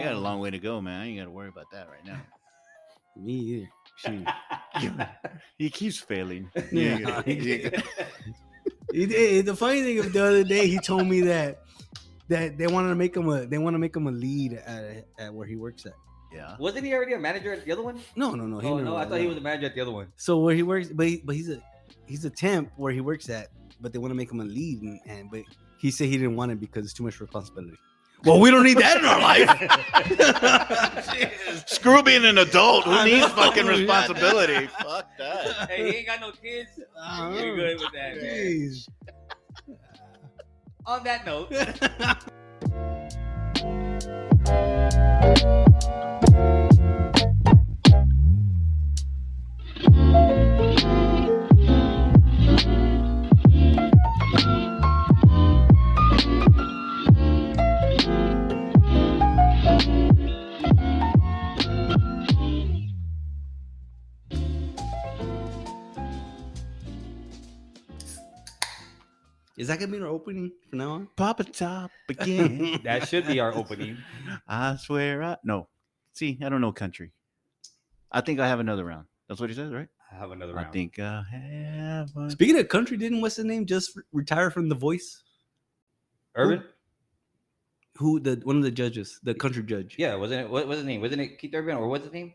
I got a long way to go, man. I ain't got to worry about that right now. Me either. Shoot. He keeps failing. Yeah. The funny thing of the other day, he told me that they want to make him a lead at where he works at. Yeah. Wasn't he already a manager at the other one? No. Oh no, I thought he was a manager at the other one. So where he works, but he's a temp where he works at, but they want to make him a lead, but he said he didn't want it because it's too much responsibility. Well, we don't need that in our life. Screw being an adult. Who needs fucking responsibility? Fuck that. Hey, he ain't got no kids. You're good with that, man. On that note. Is that gonna be our opening from now on? Pop a top again. That should be our opening. I swear no. See, I don't know country. I think I have another round. That's what he says, right? I have another round. I think I have one. Speaking of country, didn't what's his name just retire from The Voice? Urban? Who one of the judges, the country judge? Yeah, wasn't it? What was his name? Wasn't it Keith Urban or what's his name?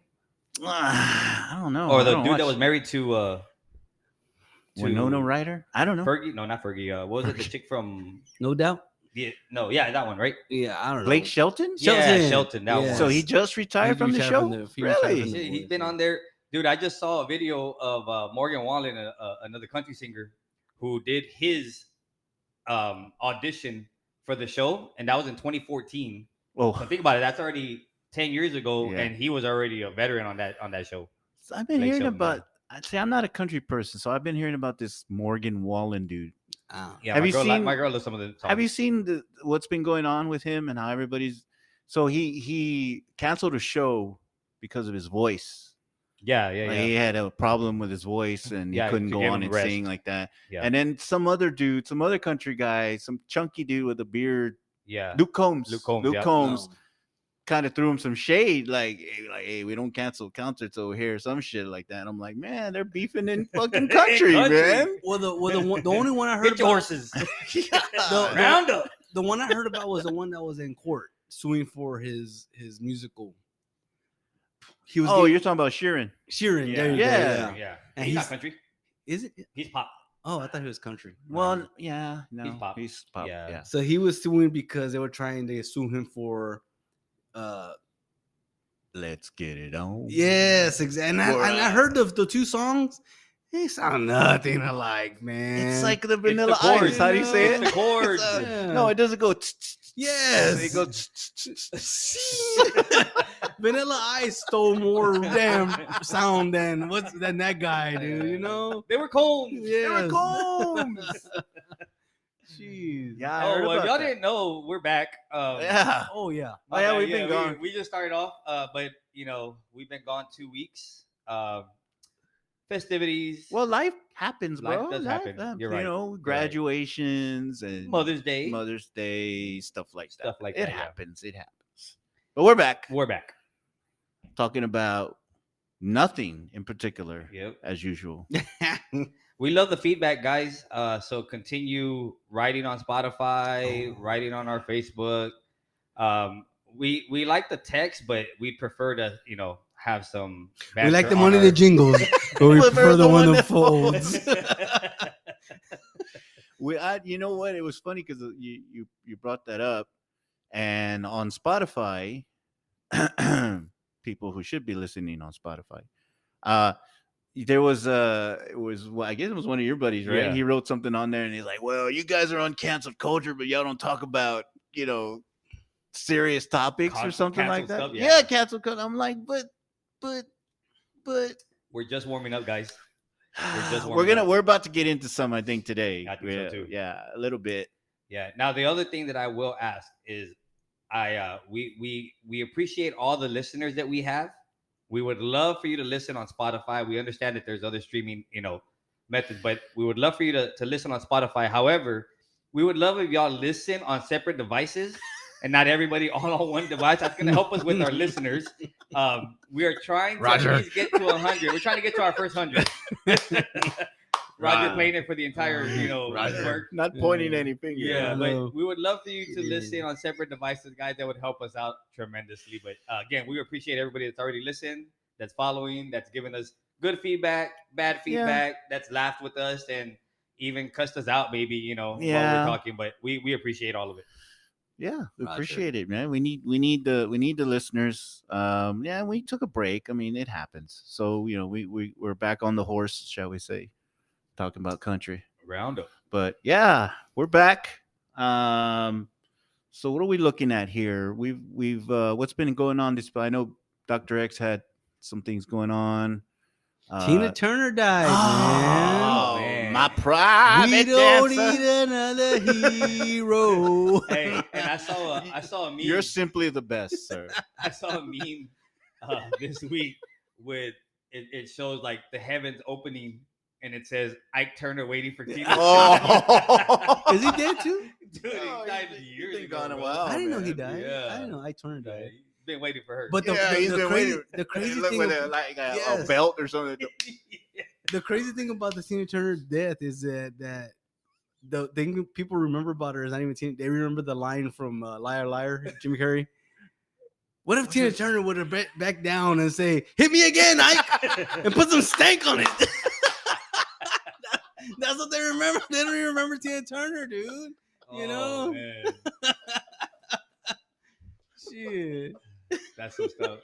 I don't know. Or the dude that was married to Winona Ryder? I don't know. Fergie? No, not Fergie. What was it? The chick from No Doubt. Yeah, that one, right? Yeah, I don't know. Blake Shelton? Yeah, Shelton. That one. So he just retired from the show? Really? He's been on there. Dude, I just saw a video of Morgan Wallen, another country singer, who did his audition for the show, and that was in 2014. Well, so think about it. That's already 10 years ago, Yeah. and he was already a veteran on that show. So I've been Blake hearing Shelton, about. I'd say I'm not a country person, so I've been hearing about this Morgan Wallen dude. Yeah, Have my you girl, seen- my girl loves some of the songs. Have you seen what's been going on with him and how everybody's? So he canceled a show because of his voice. Yeah. Like, he had a problem with his voice and he couldn't go on and sing like that. Yeah. And then some other dude, some other country guy, some chunky dude with a beard, Yeah. Luke Combs, yeah. kind of threw him some shade, like, hey, we don't cancel concerts over here, some shit like that. And I'm like, man, they're beefing in fucking country, man. Well, the only one I heard Get your horses. Round up. The one I heard about was the one that was in court suing for his musical. He was. You're talking about Sheeran. Sheeran. Yeah. There you go, Yeah. And He's not country. Is it? He's pop. Oh, I thought he was country. Well, yeah, no, He's pop. Yeah. So he was suing because they were trying to sue him for. Let's get it on. Yes, exactly. And I heard the two songs. They sound nothing alike, man. It's like the Vanilla It's the chords, Ice. How do you say it? It's the chords. No, it doesn't go. Yes. It goes. Vanilla Ice stole more damn sound than that guy, dude. You know? They were combs. Yes. They were combs. Jeez. Yeah. I Oh, heard well, if about y'all that. didn't know, we're back. Yeah. Oh yeah. Oh, yeah, we've been gone. We just started off, but we've been gone 2 weeks. Festivities. Well, life happens, bro. Life does happen. You're right. You know, graduations and Mother's Day. Mother's Day, stuff like that. Stuff like it that, yeah. happens. It happens. But we're back. We're back. Talking about nothing in particular, Yep. as usual. We love the feedback, guys. So continue writing on Spotify, writing on our Facebook. We like the text, but we prefer to, have some. We like the banter one on of the our- jingles, but we prefer the one that folds. You know what? It was funny because you brought that up, and on Spotify, people who should be listening on Spotify, there was I guess it was one of your buddies, right? Yeah. He wrote something on there, and he's like, "Well, you guys are on canceled culture, but y'all don't talk about serious topics or something like that." Stuff, yeah. Canceled culture. I'm like, but We're just warming up, guys. we're about to get into some, I think, today. I think so, too. Yeah, a little bit. Yeah. Now the other thing that I will ask is, we appreciate all the listeners that we have. We would love for you to listen on Spotify. We understand that there's other streaming, methods, but we would love for you to listen on Spotify. However, we would love if y'all listen on separate devices and not everybody all on one device. That's going to help us with our listeners. We are trying to Roger. at least get to 100. We're trying to get to our first 100. Roger playing it for the entire, Roger. network. Not pointing any fingers. Yeah, Hello. but we would love for you to Yeah. listen on separate devices, guys. That would help us out tremendously. But again, we appreciate everybody that's already listened, that's following, that's giving us good feedback, bad feedback, that's laughed with us, and even cussed us out, maybe, while we're talking. But we appreciate all of it. Yeah, we Roger. appreciate it, man. We need the listeners. Yeah, we took a break. I mean, it happens. So we're back on the horse, shall we say, talking about country. Roundup. But yeah, we're back. So what are we looking at here? We've what's been going on this? I know Dr. X had some things going on. Tina Turner died, Oh, man. my private man. We don't dancer. need another hero. Hey, and I saw a meme. You're simply the best, sir. I saw a meme this week with it shows like the heavens opening, and it says Ike Turner waiting for Tina. Oh. Is he dead too? Dude, he died years He's been ago. gone a bro. while. I didn't know he man. died. Yeah. I didn't know Ike Turner Yeah, died. he's been waiting for her. But the, Yeah, he's the, been crazy, waiting. the crazy Look thing, with a Yes. belt or something. the crazy thing about the Tina Turner death is that the thing people remember about her is not even Tina. They remember the line from Liar Liar, Jimmy Carrey. What if Tina Turner would have back down and say, "Hit me again, Ike," and put some stank on it? That's what they remember. They don't even remember Tina Turner, dude. You know? Man. Shit. That's some stuff.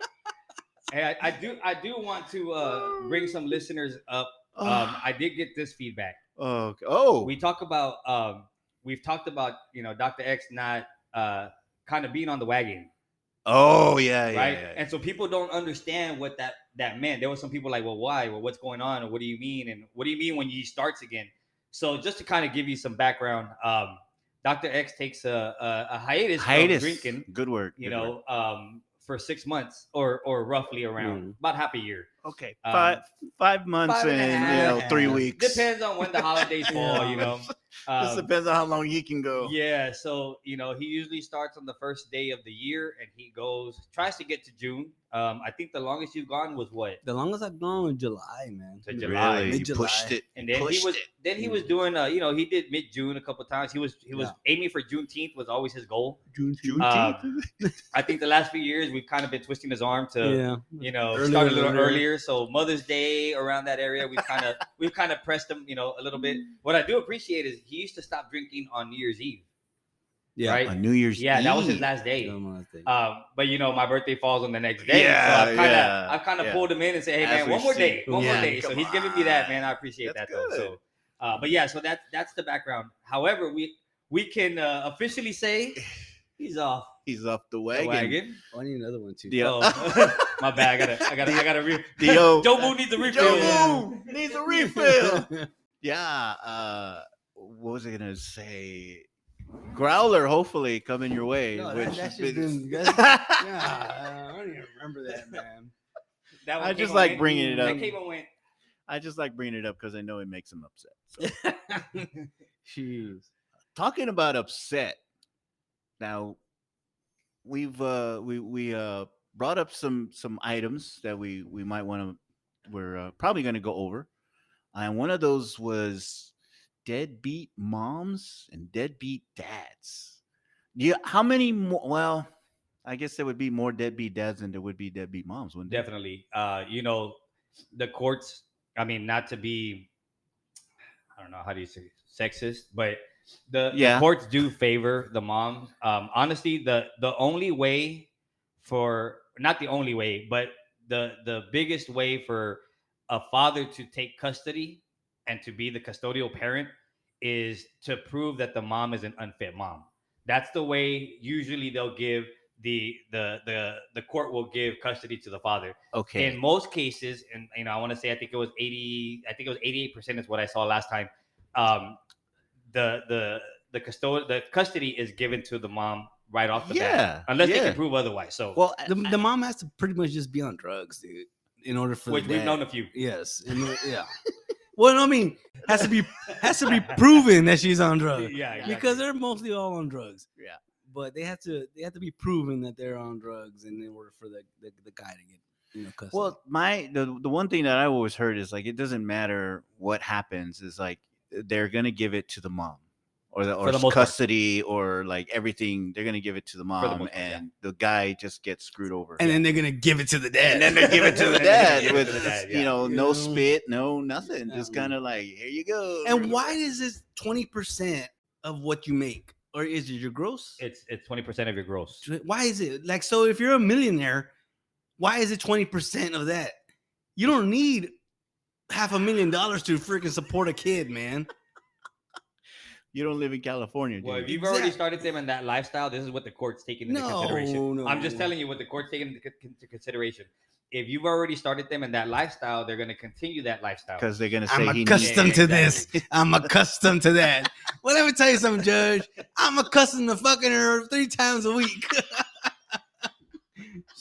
Hey, I do want to bring some listeners up. I did get this feedback. Okay. Oh, We've talked about Dr. X not kind of being on the wagon, oh yeah, right? yeah. And so people don't understand what that meant. There were some people like, well, why? Well, what's going on? Or what do you mean? And what do you mean when he starts again? So just to kind of give you some background, Dr. X takes a hiatus from drinking, Good word. you good know, word. for 6 months or roughly around about half a year. Okay, um, 5 months 5 and a and half. 3 weeks. Depends on when the holidays fall, you know. Just depends on how long he can go. Yeah, so he usually starts on the first day of the year, and he tries to get to June. I think the longest you've gone was what? The longest I've gone was July, man. To July. Really, you Mid-July. pushed it. And then he was doing he did mid-June a couple times. He was aiming for Juneteenth was always his goal. I think the last few years we've kind of been twisting his arm to start a little earlier. So Mother's Day around that area, we've kind of pressed him, a little bit. What I do appreciate is he used to stop drinking on New Year's Eve. Yeah. Right? On New Year's Eve. Yeah, that was his last day. But my birthday falls on the next day. Yeah, so I've kind of pulled him in and said, hey As man, we one more see. day. One more Yeah, day. So come he's giving me that, man. I appreciate That's that though. good. So but yeah, so that's the background. However, we can officially say he's off He's off the the wagon. wagon. Oh, I need another one too. Yeah. Oh, my bad. I gotta Dio. Joe Boo needs a refill. Joe Boo needs a refill. Yeah. What was I gonna say? Growler, hopefully coming your way. No, which that's has just been- been. I don't even remember that, man. That one I came just and like went. bringing it That up. came and went. I just like bringing it up because I know it makes him upset. So. Jeez. Talking about upset. Now, we've we brought up some items that we might want to. We're probably going to go over, and one of those was deadbeat moms and deadbeat dads. Yeah, how many more? Well, I guess there would be more deadbeat dads than there would be deadbeat moms, wouldn't there? Definitely. The courts, I mean, not to be, I don't know, how do you say sexist, but the courts do favor the moms. Honestly, the only way not the only way, but the biggest way for a father to take custody and to be the custodial parent is to prove that the mom is an unfit mom. That's the way usually they'll give the court will give custody to the father. Okay. In most cases, and I want to say I think it was 88% is what I saw last time. The custody is given to the mom right off the bat, unless they can prove otherwise. So well, the mom has to pretty much just be on drugs, dude, in order for which we've known a few. Yes, yeah. Well, I mean, has to be proven that she's on drugs. Yeah, exactly. Because they're mostly all on drugs. Yeah. but they have to be proven that they're on drugs in order for the guy to get custody. Well, the one thing that I always heard is like it doesn't matter what happens. Is like they're gonna give it to the mom, or For the most part. custody, or like everything. They're gonna give it to the mom, most part, yeah. and the guy just gets screwed over. and then they're gonna give it to the dad. And then they give it to the And then they dad give it with to the dad, you yeah. know You no know? spit, no nothing, just kind of like here you go. And why is this 20% of what you make, or is it your gross? It's 20% of your gross. Why is it like so? If you're a millionaire, why is it 20% of that? You don't need $500,000 to freaking support a kid, man. You don't live in California, dude. Well, if you've already started them in that lifestyle, this is what the court's taking into consideration. No. I'm just telling you what the court's taking into consideration. If you've already started them in that lifestyle, they're going to continue that lifestyle. Because they're gonna say I'm he accustomed needs to this. I'm accustomed to that. Well, let me tell you something, Judge. I'm accustomed to fucking her 3 times a week.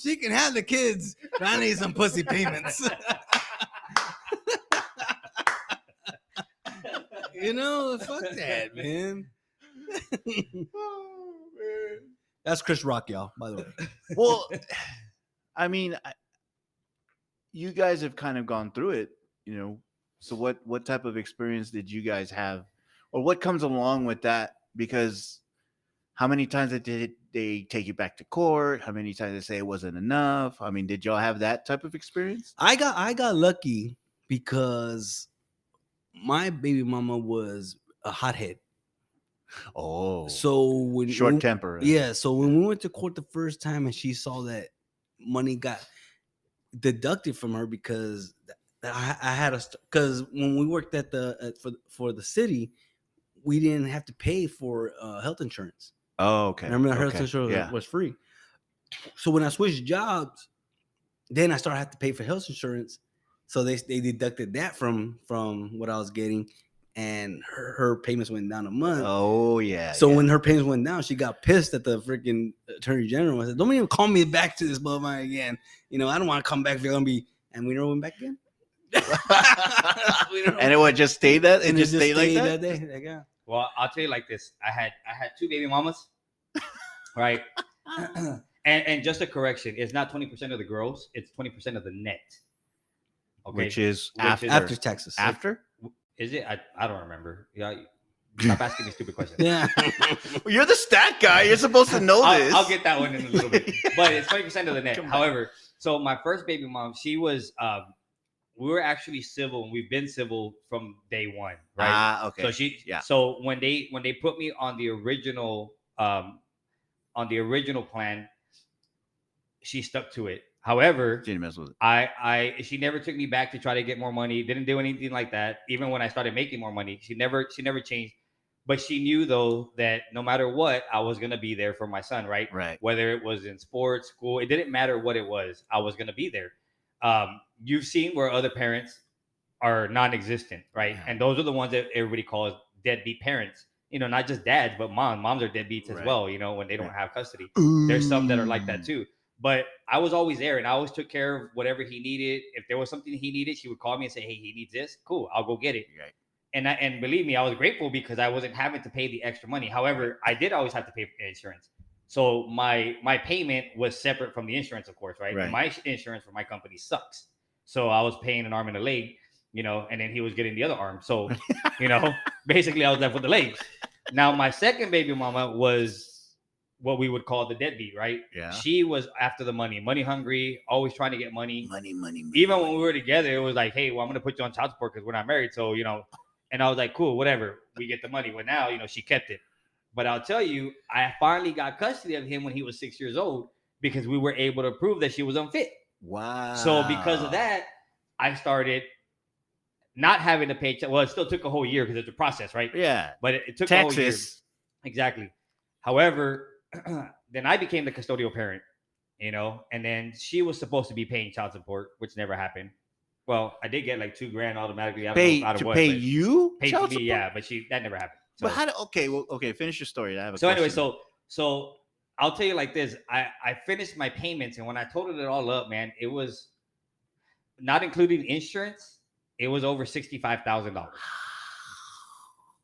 She can have the kids, but I need some pussy payments. Fuck that, man. That's Chris Rock, y'all, by the way. Well, I mean, you guys have kind of gone through it, So what type of experience did you guys have, or what comes along with that? Because how many times did they take you back to court? How many times they say it wasn't enough? I mean, did y'all have that type of experience? I got lucky because my baby mama was a hothead. Oh, So when short temper. Yeah. So when we went to court the first time and she saw that money got deducted from her because I had because when we worked at for the city, we didn't have to pay for health insurance. Oh, okay. Remember, health insurance was free. So when I switched jobs, then I started having to pay for health insurance. So they deducted that from what I was getting, and her payments went down a month. Oh yeah. So when her payments went down, she got pissed at the freaking attorney general and said, "Don't even call me back to this motherfucker again. I don't want to come back if you're gonna be." And we never went back again. And it would just stay that. It just stayed like that. day. Like, yeah. Well, I'll tell you like this. I had 2 baby mamas, right? and just a correction, it's not 20% of the gross, it's 20% of the net. Okay. Which is after taxes. After? Is it? I don't remember. Yeah. Stop asking me stupid questions. Yeah. Well, you're the stat guy. You're supposed to know this. I'll get that one in a little bit. But it's 20% of the net. However, so my first baby mom, she was we were actually civil, and we've been civil from day one, right? Okay. So so when they put me on the original plan, she stuck to it. However, she didn't mess with it. She never took me back to try to get more money. Didn't do anything like that. Even when I started making more money, she never changed. But she knew though that no matter what, I was gonna be there for my son, right? Right. Whether it was in sports, school, it didn't matter what it was. I was gonna be there. You've seen where other parents are non-existent, right? Yeah. And those are the ones that everybody calls deadbeat parents. Not just dads, but moms are deadbeats as well. When they don't have custody. There's some that are like that too. But I was always there, and I always took care of whatever he needed. If there was something he needed, she would call me and say, "Hey, he needs this. Cool, I'll go get it." Right. And believe me, I was grateful because I wasn't having to pay the extra money. However, I did always have to pay for insurance. So my payment was separate from the insurance, of course, right? And my insurance for my company sucks. So I was paying an arm and a leg, and then he was getting the other arm. So, basically I was left with the legs. Now, my second baby mama was what we would call the deadbeat, right? Yeah. She was after the money hungry, always trying to get money. Money. Even when we were together, it was like, hey, well, I'm going to put you on child support because we're not married. So, and I was like, cool, whatever. We get the money. But now, she kept it. But I'll tell you, I finally got custody of him when he was 6 years old because we were able to prove that she was unfit. Wow. So because of that, I started not having to pay. Well, it still took a whole year because it's a process, right? Yeah. But it took Texas. a whole year. Exactly. However, then I became the custodial parent, and then she was supposed to be paying child support, which never happened. Well, I did get like $2,000 automatically. Pay you? Pay child to me, support? yeah, but that never happened. So, But how okay, finish your story. I have a so question. anyway, so I'll tell you like this. I finished my payments, and when I totaled it all up, man, it was not including insurance. It was over $65,000,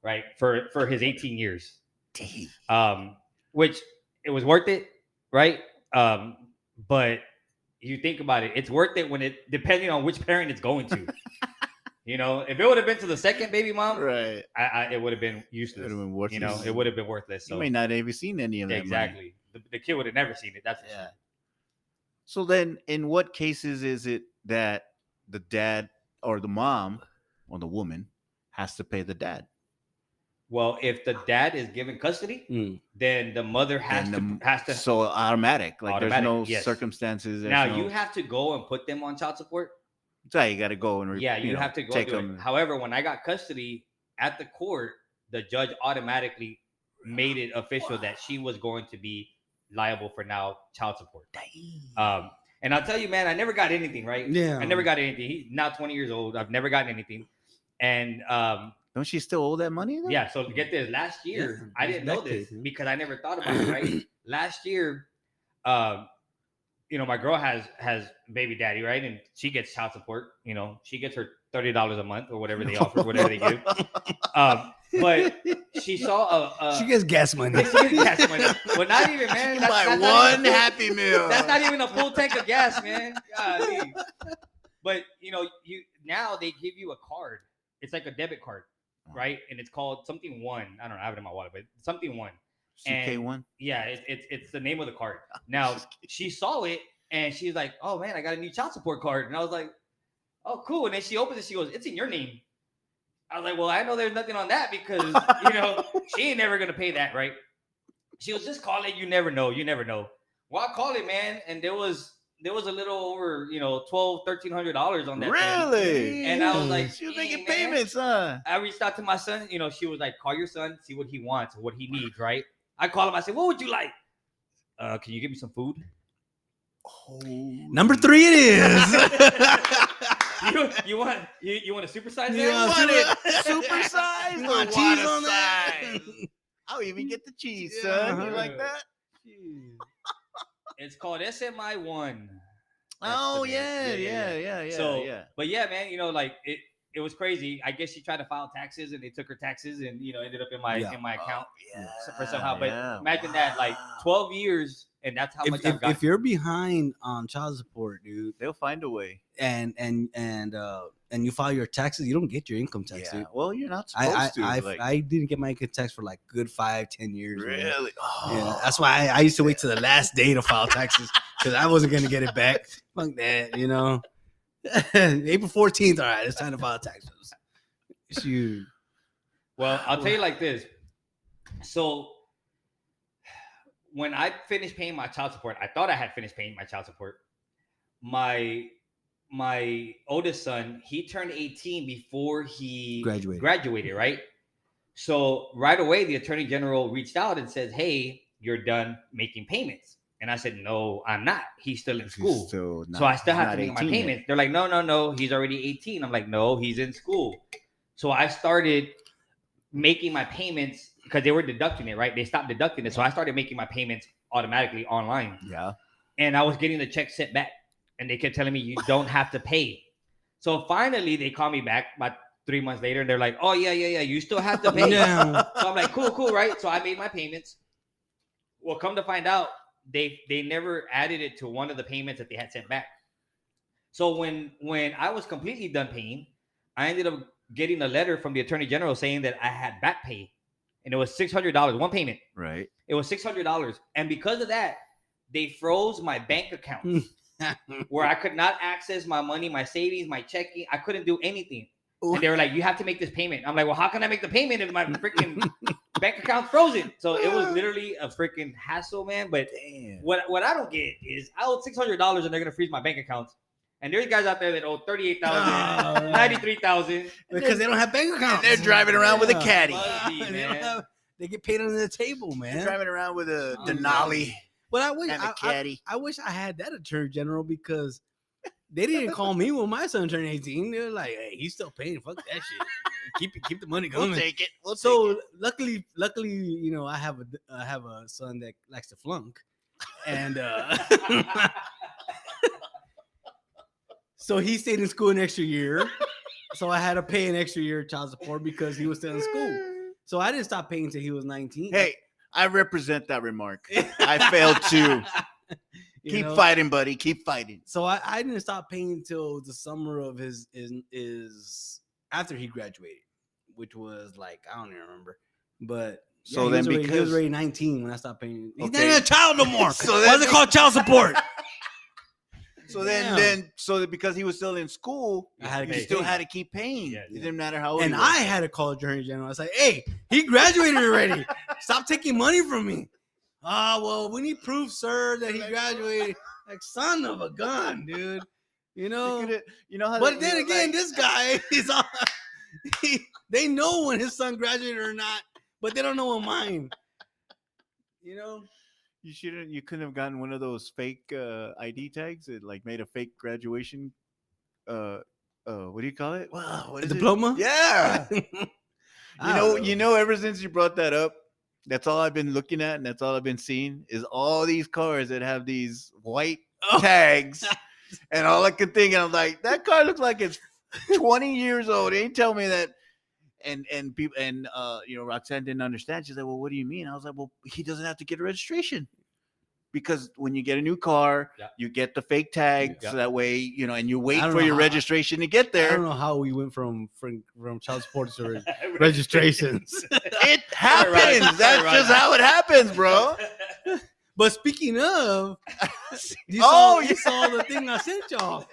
right? For his 18 years. Dang. Which it was worth it, right? But you think about it, it's worth it when it depending on which parent it's going to. You know, if it would have been to the second baby mom, Right. it would have been useless. It would have been You know, worthless. it would have been worthless. So You may not have even seen any of that money. exactly, the kid would have never seen it. That's for Yeah. sure. So then, in what cases is it that the dad or the mom or the woman has to pay the dad? Well, if the dad is given custody, then the mother has to. So automatic, like there's no Automatic, yes. circumstances. Now you have to go and put them on child support. So you got to go and you have to go take and do them. it. However, when I got custody at the court, the judge automatically made it official that she was going to be liable for now child support. And I'll tell you, man, I never got anything, right? Yeah. I never got anything. He's now 20 years old. I've never gotten anything. And don't she still owe that money though? yeah, so get this. Last year, I didn't know this because I never thought about it, right? Last year, you know, my girl has baby daddy, right? And she gets child support. You know, she gets her $30 a month or whatever they offer, whatever they give. But she saw she gets gas money. She gets gas money. Well, not even, man. Buy one Happy Meal. That's not even a full tank of gas, man. Golly. But you know, now they give you a card. It's like a debit card, right? And it's called something one. I don't know. I have it in my wallet, but something one. CK1. Yeah, it's the name of the card. Now she saw it and she's like, "Oh man, I got a new child support card." And I was like, "Oh, cool." And then she opens it. She goes, "It's in your name." I was like, "Well, I know there's nothing on that because you know she ain't never gonna pay that, right?" She was just call it. You never know. You never know. Well, I called it, man, and there was a little over, you know, $1,200 on that. Really? Thing. And I was like, she was making payments, huh? I reached out to my son. You know, she was like, "Call your son, see what he wants or what he needs." Right? I call him. I said, "What would you like? Can you give me some food?" Oh, number 3 it is. you want to supersize You that? want it supersized? You want cheese on that? I'll even get the cheese, son. You like that? It's called SMI1. Oh yeah. So, yeah. But yeah, man, you know, like it was crazy. I guess she tried to file taxes and they took her taxes and you know ended up in my account for somehow. But imagine that, like 12 years, and that's how much I've got. If you're behind on child support, dude, they'll find a way. And you file your taxes, you don't get your income tax. Yeah. Dude. Well, you're not supposed to. I didn't get my income tax for like good 5-10 years. Really? Oh. Yeah. That's why I used to wait to the last day to file taxes because I wasn't gonna get it back. Fuck that, you know. April 14th. All right, it's time to file taxes. Shoot. Well, I'll tell you like this. So when I finished paying my child support, I thought I had finished paying my child support. My oldest son, he turned 18 before he graduated, right? So right away, the attorney general reached out and said, "Hey, you're done making payments." And I said, "No, I'm not. He's still in school. So I still have to make my payments." They're like, no. He's already 18. I'm like, "No, he's in school." So I started making my payments because they were deducting it, right? They stopped deducting it. So I started making my payments automatically online. Yeah. And I was getting the check sent back. And they kept telling me, "You don't have to pay." So finally, they called me back about 3 months later. And they're like, "Oh, yeah. You still have to pay." So I'm like, cool, right? So I made my payments. Well, come to find out, they never added it to one of the payments that they had sent back. So when I was completely done paying, I ended up getting a letter from the attorney general saying that I had back pay, and it was $600, one payment. Right. It was $600, and because of that, they froze my bank account where I could not access my money, my savings, my checking. I couldn't do anything. And they were like, "You have to make this payment." I'm like, "Well, how can I make the payment if my freaking bank account's frozen?" So it was literally a freaking hassle, man. But what I don't get is I owed $600 and they're gonna freeze my bank accounts. And there's guys out there that owe $38,000, $93,000 because they don't have bank accounts. And they're driving around with a caddy. They get paid under the table, man. They're driving around with a Denali. But I wish I had that attorney general because they didn't call me when my son turned 18. They're like, "Hey, he's still paying. Fuck that shit. Keep the money coming." We'll take it. Luckily, you know, I have a son that likes to flunk, and so he stayed in school an extra year. So I had to pay an extra year of child support because he was still in school. So I didn't stop paying until he was 19. Hey, I represent that remark. I failed too. You Keep know? fighting, buddy. Keep fighting. So I didn't stop paying until the summer of his after he graduated, which was like I don't even remember. But So he then was already, he was because- already 19 when I stopped paying. He's not Okay. even a child no more. So Why then is it called child support? So Damn. then because he was still in school, I had to you keep still paying. had to keep paying. Yeah, It yeah. didn't matter how old And he was. I had to call Attorney General. I was like, hey, he graduated already. Stop taking money from me. Well, we need proof, sir, that he graduated. Like, son of a gun, dude. You know? You know how But they- then you know, again, like- this guy is all, they know when his son graduated or not, but they don't know when mine. You know? you couldn't have gotten one of those fake ID tags. It like made a fake graduation. What do you call it? Wow, what A is it? diploma? Yeah. I don't You know, ever since you brought that up, that's all I've been looking at, and that's all I've been seeing is all these cars that have these white Oh. tags, and all I could think, and I'm like, that car looks like it's 20 years old. They ain't tell me that. And people Roxanne didn't understand. She's like, well, what do you mean? I was like, well, he doesn't have to get a registration. Because when you get a new car, Yeah. you get the fake tag, Yeah. so that way, and you wait I don't for know your how- registration to get I there. don't know how we went from child support to registrations. It happens. Sorry, That's Rod. just how it happens, bro. But speaking of, you Oh, saw the thing I sent y'all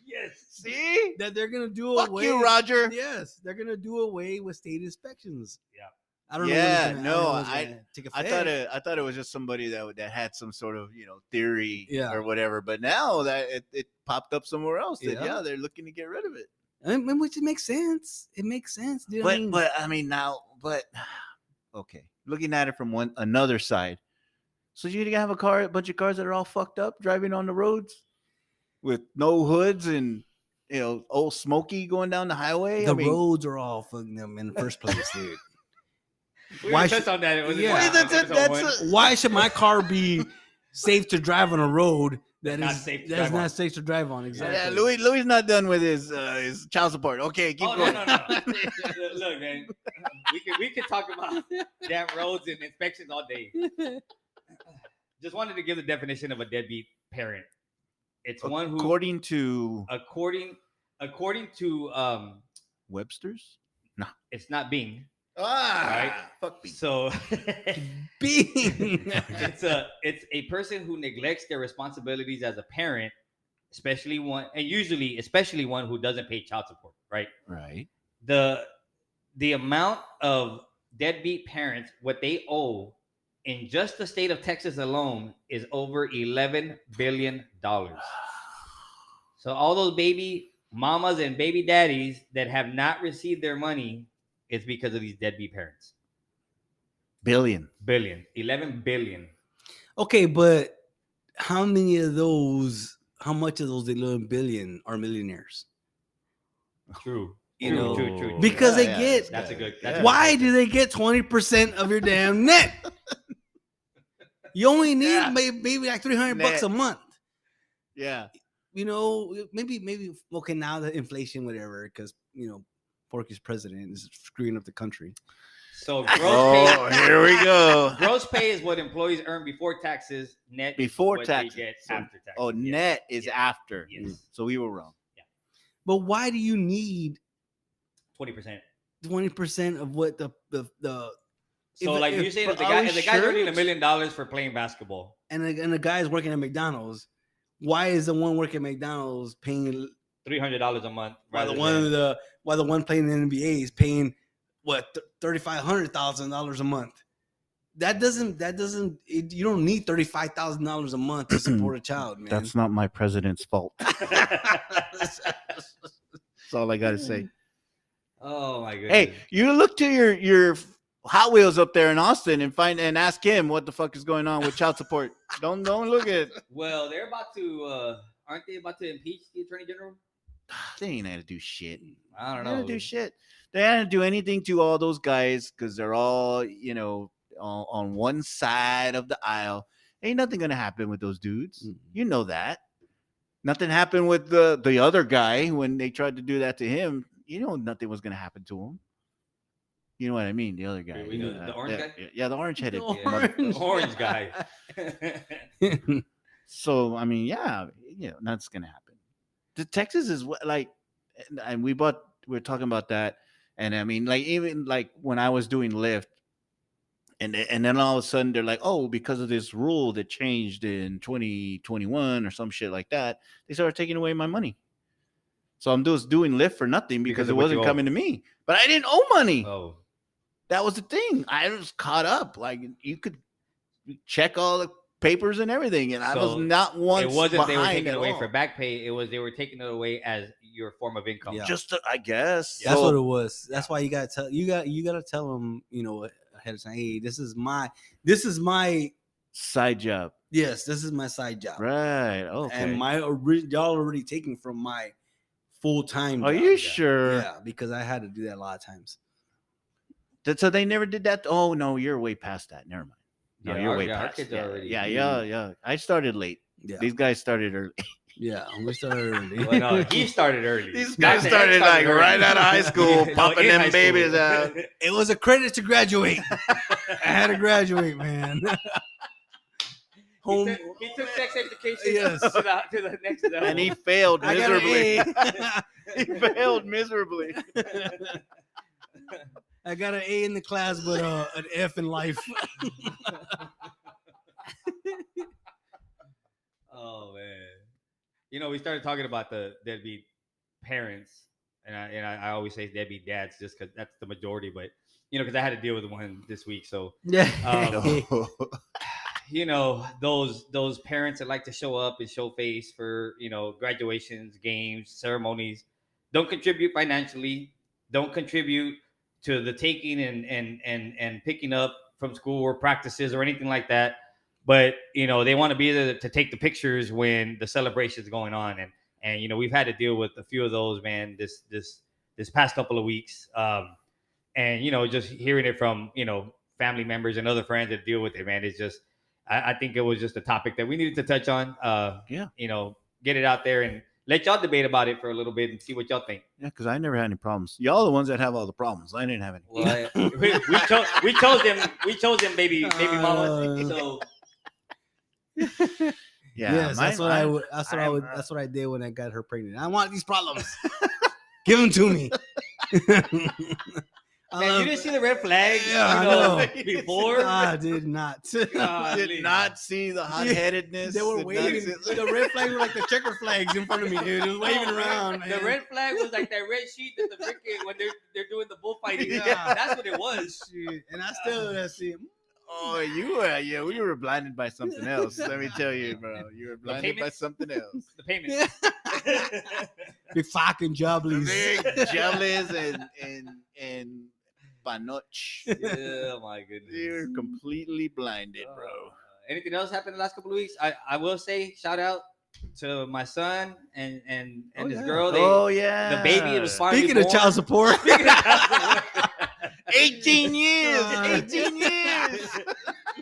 Yes. See? that they're gonna do Fuck away. you, Roger. Yes, they're gonna do away with state inspections. Yeah. I don't Yeah, know. When it's gonna, no, I don't know when it's gonna take effect. I thought it was just somebody that had some sort of theory Yeah. or whatever. But now that it popped up somewhere else, that Yeah. they're looking to get rid of it. I mean, which it makes sense. It makes sense, dude. Okay, looking at it from another side. So you're gonna have a bunch of cars that are all fucked up driving on the roads with no hoods and old Smokey going down the highway. the roads are all fucking them in the first place, dude. We Why touched on that. It was Yeah. episode one. Why should my car be safe to drive on a road That's not safe to drive not on. safe to drive on? Exactly. Yeah, Louis not done with his child support. Okay, keep Oh, going. no. Look, man, we could talk about damn roads and inspections all day. Just wanted to give the definition of a deadbeat parent. It's one who, According to according to Webster's. it's not Bing. Right. Fuck me. So Being it's a person who neglects their responsibilities as a parent, especially one who doesn't pay child support, right? Right. The amount of deadbeat parents, what they owe in just the state of Texas alone is over $11 billion. So all those baby mamas and baby daddies that have not received their money, it's because of these deadbeat parents. $11 11 billion. okay, but how much of those 11 billion are millionaires? True. True. Because they get- That's a good. Why do they get 20% of your damn net? You only need Yeah. maybe like $300 a month. Yeah. Maybe okay, now the inflation, whatever, because Porky's president is screwing up the country. So gross Oh, pay. here we go. Gross pay is what employees earn before taxes. Net Before is what taxes. they get So- after taxes. Oh, Yes. net is Yes. after. Yes. So we were wrong. But why do you need 20%. 20% of what the So If- like if- you say, but if the are guy we if the guy's sure? earning $1 million for playing basketball, and the guy is working at McDonald's? Why is the one working at McDonald's paying $300 a month, while the rather one playing in the NBA is paying what $3,500 a month? That doesn't you don't need $35,000 a month to support a child, man. That's not my president's fault. than- That's all I got to say. Oh my goodness. Hey, you look to your Hot Wheels up there in Austin and ask him what the fuck is going on with child support. Don't look at. Well, they're about to aren't they about to impeach the attorney general? They ain't gonna do shit. I don't They ain't know. gonna do shit. They ain't gonna do anything to all those guys because they're all on one side of the aisle. Ain't nothing gonna happen with those dudes. Mhm. You know that. Nothing happened with the other guy when they tried to do that to him. Nothing was gonna happen to him. You know what I mean? The other guy. We know the orange guy? Yeah, the orange-headed. The Yeah, the orange guy. So I mean, yeah, that's gonna happen. The Texas is like, and we're talking about that, and I mean, like even like when I was doing Lyft, and then all of a sudden they're like, oh, because of this rule that changed in 2021 or some shit like that, they started taking away my money. So I'm just doing Lyft for nothing because it wasn't coming to me, but I didn't owe money. Oh, that was the thing. I was caught up. Like you could check all the papers and everything, and I was not once. It wasn't they were behind taking it away all. for back pay. It was they were taking it away as your form of income. Yeah. Just I guess That's what it was. That's why you gotta tell you gotta tell them, ahead of time. Hey, this is my side job. Yes, this is my side job. Right. Okay. And y'all already taking from my full time. Are you sure? Yeah, because I had to do that a lot of times. So they never did that. Oh no, you're way past that. Never mind. No, you're way past. Yeah. I started late. Yeah. These guys started early. Yeah, we started early. Well, no, he started early. These guys started like right out of high school, popping them babies out. It was a credit to graduate. I had to graduate, man. He took sex education to the next level. And he failed miserably. He failed miserably. I got an A in the class, but an F in life. Oh man, we started talking about the deadbeat parents, and I always say deadbeat dads just because that's the majority, but because I had to deal with one this week, so yeah. Those parents that like to show up and show face for graduations, games, ceremonies, don't contribute financially, don't contribute to the taking and picking up from school or practices or anything like that. But they want to be there to take the pictures when the celebration is going on, and we've had to deal with a few of those, man, this past couple of weeks, and just hearing it from family members and other friends that deal with it, man, it's just I think it was just a topic that we needed to touch on. Get it out there and let y'all debate about it for a little bit and see what y'all think. Yeah, because I never had any problems. Y'all the ones that have all the problems. I didn't have any. Well, we chose them, baby mama. So. Yes, that's what I did when I got her pregnant. I want these problems. Give them to me. Man, you didn't see the red flag before? I did not. Did not see the hot-headedness. They were waving. The red flags were like the checker flags in front of me, dude. It was waving around, man. The red flag was like that red sheet that the freaking when they're doing the bullfighting. Yeah. That's what it was. Shit. And I still see. Oh, you were, we were blinded by something else. Let me tell you, bro. You were blinded by something else. The payment. Big fucking jobblies. Big jobblies and panoch. Oh my goodness. You're completely blinded, bro. Anything else happened the last couple of weeks? I will say shout out to my son and his girl. The baby. It was finally Speaking of child support. 18 years. 18 years.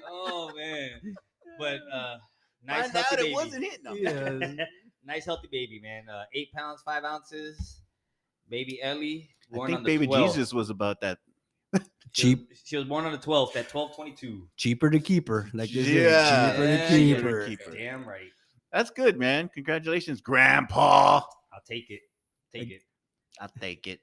Oh man. But nice Find healthy out baby. it wasn't it. No. Yeah. Nice healthy baby, man. 8 pounds 5 ounces. Baby Ellie. I think baby 12th. Jesus was about that. Cheap. She was born on the 12th at 12/22. Cheaper to keep her. Like this. Yeah. Cheaper to keep her. Damn right. That's good, man. Congratulations, Grandpa. I'll take it. I'll take it.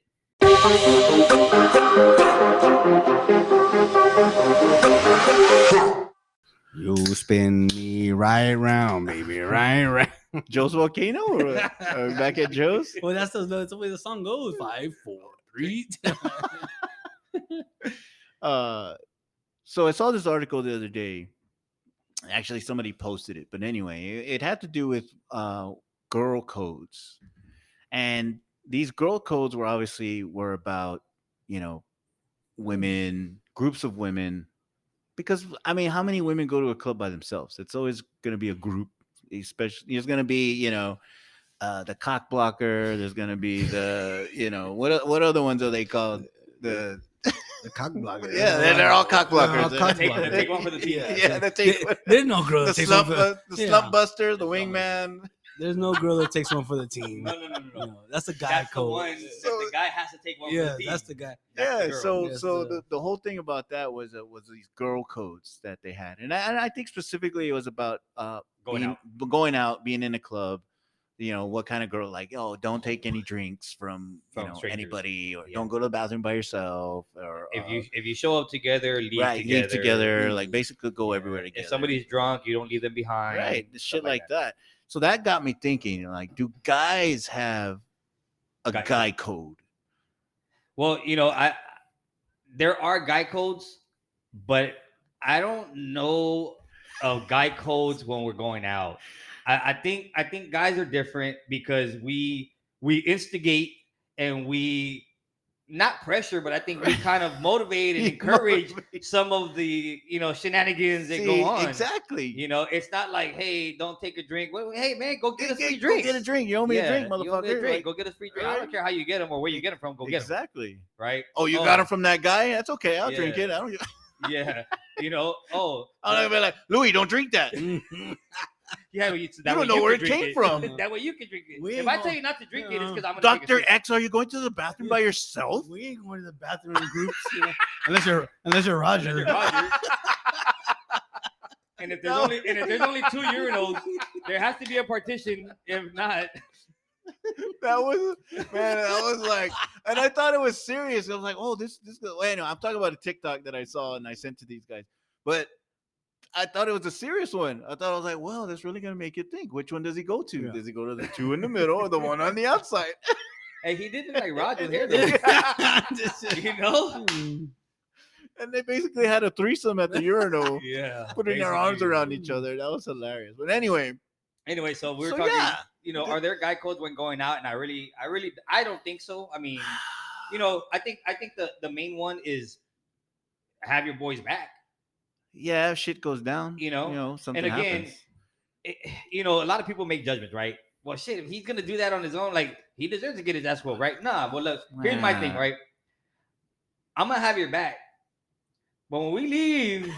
You spin me right round, baby, right round. Joe's Volcano or back at Joe's? Well, that's the way the song goes. 5, 4, 3. So I saw this article the other day. Actually, somebody posted it, but anyway, it had to do with girl codes, and these girl codes were about women, groups of women, because I mean, how many women go to a club by themselves? It's always going to be a group. Especially, there's going to be the cock blocker. There's going to be the what other ones are they called? The cock blocker. Yeah, they're all cock blockers. Take one for the team. Yeah, they take. There's no girl. The slump buster, the wingman. There's no girl that takes one for the team. No. That's a guy That's the code. one that the guy has to take one for Yeah, the team. that's the guy. That's the Yeah, girl. so Yes, the whole thing about that was these girl codes that they had, and I think specifically it was about going out, being in a club. You know, what kind of girl, like, oh, don't take any drinks from strangers. anybody, or Yeah. don't go to the bathroom by yourself, or If you show up together, leave together, like basically go everywhere together. If somebody's drunk, you don't leave them behind. Right, shit like that. So that got me thinking, like, do guys have a guy code? Well, there are guy codes, but I don't know of guy codes when we're going out. I think guys are different because we instigate and we not pressure, but I think we kind of motivate and encourage some of the shenanigans that go on. Exactly. It's not like, hey, don't take a drink. Well, hey man, go get us free drinks. Go get a drink. You owe me a drink, motherfucker. You owe me a drink. Go get us free drink. I don't care how you get them or where you get them from. Go get them. Exactly. Right. Oh, you got them from that guy? That's okay. I'll drink it. I don't. Yeah. I'm gonna be like, Louis, don't drink that. Yeah, you don't know where it came from. That way you can drink it. If I tell you not to drink it, it's because I'm gonna Dr. X, are you going to the bathroom by yourself? We ain't going to the bathroom in groups, unless you're Roger. And if there's only 2 urinals, there has to be a partition. If not, that was like, and I thought it was serious. I was like, oh, this. Wait, no, I'm talking about a TikTok that I saw and I sent to these guys, but I thought it was a serious one. I thought, I was like, well, that's really gonna make you think. Which one does he go to? Yeah. Does he go to the 2 in the middle or the one on the outside? Hey, he did look like Roger's hair, though. And they basically had a threesome at the urinal. Yeah, putting their arms around each other. That was hilarious. But anyway, so we were talking. Yeah. Are there guy codes when going out? And I don't think so. I mean, I think the main one is have your boys back. Yeah, shit goes down. Something and again, happens. A lot of people make judgments, right? Well, shit, if he's gonna do that on his own, like, he deserves to get his ass whooped, right? Nah, well, look, here's my thing, right? I'm gonna have your back, but when we leave,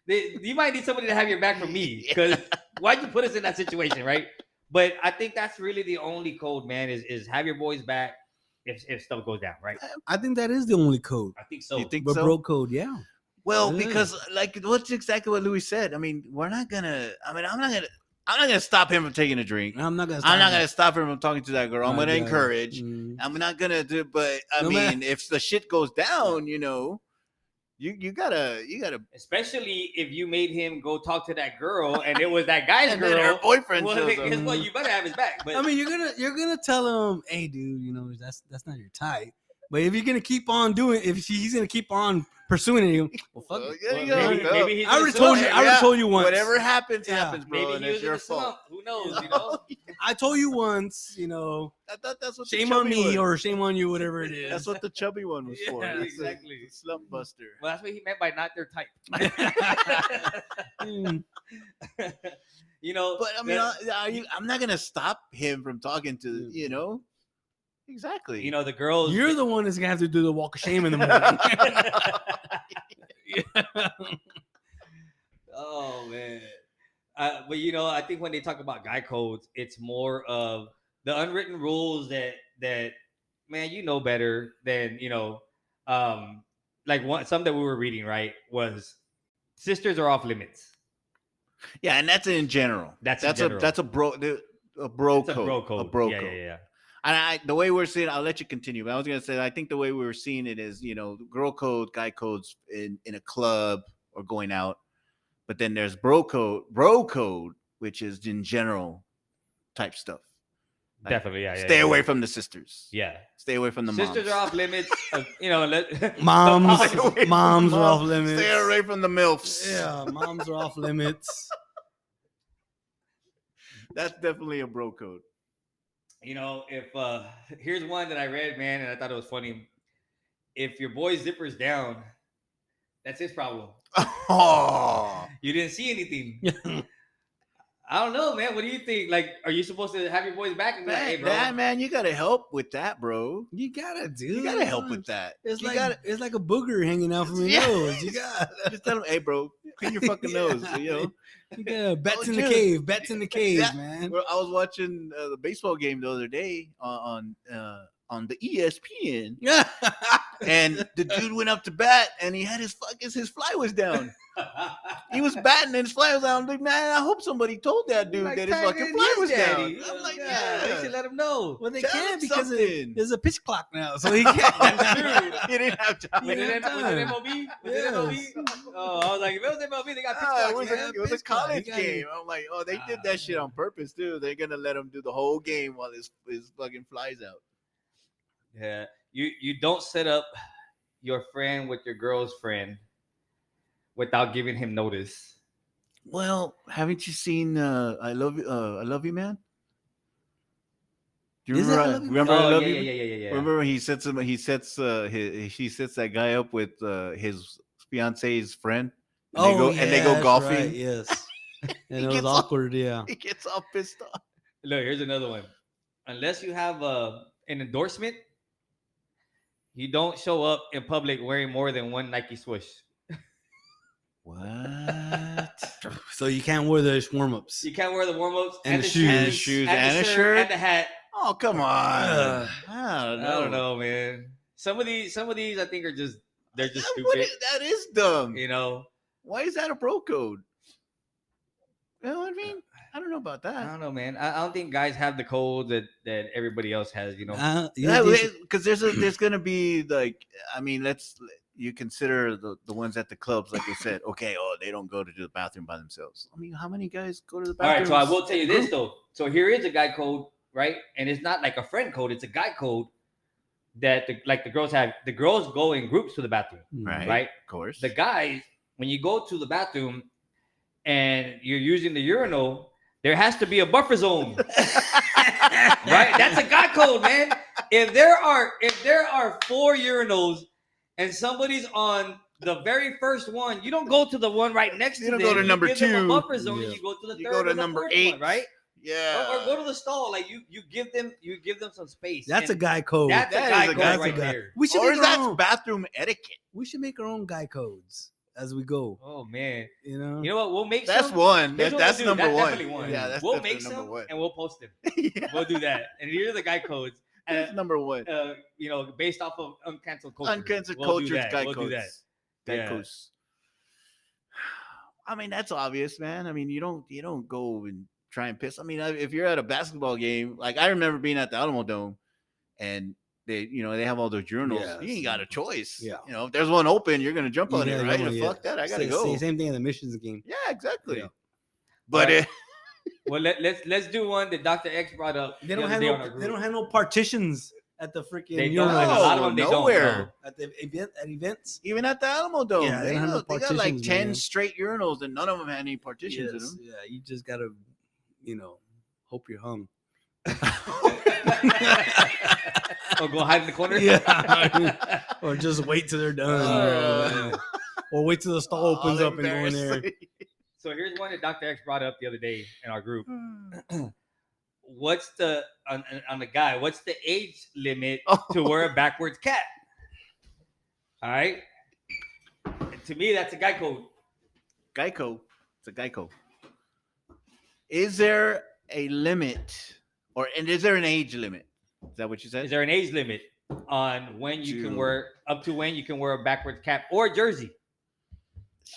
you might need somebody to have your back from me, because why'd you put us in that situation, right? But I think that's really the only code, man, is have your boys back if stuff goes down, right? I think that is the only code. I think so. You think but so? bro code, yeah. Well, because like what's exactly what Louis said. I mean, I'm not gonna stop him from taking a drink. I'm not gonna stop him from talking to that girl. I'm gonna encourage. I'm not gonna do, but if the shit goes down, you gotta. Especially if you made him go talk to that girl and it was that guy's and girl. Then her boyfriend. Well, guess what? You better have his back. But you're gonna tell him, hey, dude, that's not your type. But if you're gonna keep on doing, if he's gonna keep on pursuing you, well, fuck it. Maybe I already told you once. Whatever happens, happens, bro. Maybe he was your fault. Who knows? I told you once. I thought that's what. Shame on me or shame on you, whatever it is. That's what the chubby one was for. Exactly. Slump buster. Well, that's what he meant by not their type. But I mean, I'm not gonna stop him from talking to Exactly. The girls. You're the one that's gonna have to do the walk of shame in the morning. Oh man. But I think when they talk about guy codes, it's more of the unwritten rules that man, better than like some that we were reading, right, was sisters are off limits. Yeah, and that's in general. That's a bro code. A bro code. Yeah. And the way we're seeing, I'll let you continue. But I was gonna say, I think the way we were seeing it is, girl code, guy codes in a club or going out. But then there's bro code, which is in general type stuff. Like, definitely, yeah. Stay away from the sisters. Yeah. Stay away from the moms. Sisters are off limits. Moms are off limits. Stay away from the MILFs. Yeah, moms are off limits. That's definitely a bro code. If here's one that I read, man, and I thought it was funny. If your boy zipper's down, that's his problem. Oh, you didn't see anything. I don't know, man. What do you think? Like, are you supposed to have your boys back and be like, hey, bro? Man, you gotta help with that, bro. You gotta help with that. It's like a booger hanging out from your nose. You got just tell him, hey, bro. Clean your fucking nose. Yeah, bets Oh, in the dude. cave. Bets in the cave, Yeah. man. Well, I was watching the baseball game the other day on the ESPN, and the dude went up to bat, and he had his fly was down. He was batting, and his fly was down. I'm like, man, I hope somebody told that dude that his fucking fly was down. I'm like, they should let him know. Well, they Tell can him because something. there's a pitch clock now, so he can't. He didn't have time. Yeah. Was it MLB? Was it MLB? Oh, I was like, if it was MLB, they got pitch Ah, clocks, man. it was a pitch clock. college He got it. game. I'm like, oh, they did that shit on purpose, too. They're gonna let him do the whole game while his fucking flies out. Yeah, you don't set up your friend with your girl's friend without giving him notice. Well, haven't you seen I love you, man? Do you Is it remember? I Love You, Man? Remember I Oh, love yeah, you? yeah. Remember when he sets she sets that guy up with his fiance's friend, and they go that's golfing. right, yes, and it was gets all- awkward. Yeah. He gets all pissed off. Look, here's another one. Unless you have an endorsement, you don't show up in public wearing more than one Nike swoosh. What? So you can't wear the warm-ups. You can't wear the warm-ups And the shoes, shoes, and and the a shirt. and the hat. Oh, come on. Ugh. I I don't know, man. Some of these I think are just they're just What stupid. that is dumb. You know, Why is that a bro code? You know what I mean? I don't know about I that. don't know, man. I don't think guys have the code that everybody else has. You know, Because there's gonna be like, I mean, you consider the ones at the clubs, like you said. Okay, they don't go to the bathroom by themselves. I mean, how many guys go to the all bathroom? right. So I will tell you this though. So here is a guy code, right? And it's not like a friend code. It's a guy code that the girls have. The girls go in groups to the bathroom, right? Of course. The guys, when you go to the bathroom and you're using the urinal, there has to be a buffer zone. Right? That's a guy code, man. If there are 4 urinals and somebody's on the very first one, you don't go to the one right next to them. You don't go to number give them 2. a buffer zone. Yeah. You go to the third. You go to or the number fourth 8, one, right? Yeah. Or go to the stall. Like you give them some space. That's a And guy code. That's a That guy is a code guy right code. there. We should Or make is our that own. bathroom etiquette? We should make our own guy codes as we go. Oh man. You know. You know what? We'll make That's some. one. Here's what That's we'll do. number That's one. definitely one. Yeah, that's we'll definitely make number some one. and we'll post them. Yeah, We'll do that. And here's the guy codes. that's number one. Based off of uncanceled culture. Uncanceled We'll do cultures, that. guy We'll do that. codes. Guy Yeah. codes. I mean, that's obvious, man. I mean, you don't go and try and piss. I mean, if you're at a basketball game, like I remember being at the Alamo Dome, and they have all those urinals. Yeah, you ain't got a choice. Yeah. If there's one open, you're gonna jump You on it, gotta right? go on, And yeah. fuck that, I gotta go. Same thing in the missions game. Yeah, exactly. Yeah. But Alright. Well, let's do one that Dr. X brought up. They the don't other have day no. on our group. They don't have no partitions at the freaking. They urinal. don't. And a lot of them they nowhere. don't. At the events. even at the Alamo Dome, Yeah, they they, don't have no got like partitions, 10 man. straight urinals, and none of them had any partitions in Yes, them. yeah, you just gotta, hope you're hung. Oh, go hide in the corner. Yeah. Or just wait till they're done. Oh. Or wait till the stall opens All up and go in there. embarrassing. So here's one that Dr. X brought up the other day in our group. What's the on the guy? What's the age limit to wear a backwards cap? All right. To me, that's a guy code. Geico. It's a Geico. Is there a limit, and is there an age limit? Is that what you said? Is there an age limit on when you can To- wear when you can wear a backwards cap or jersey?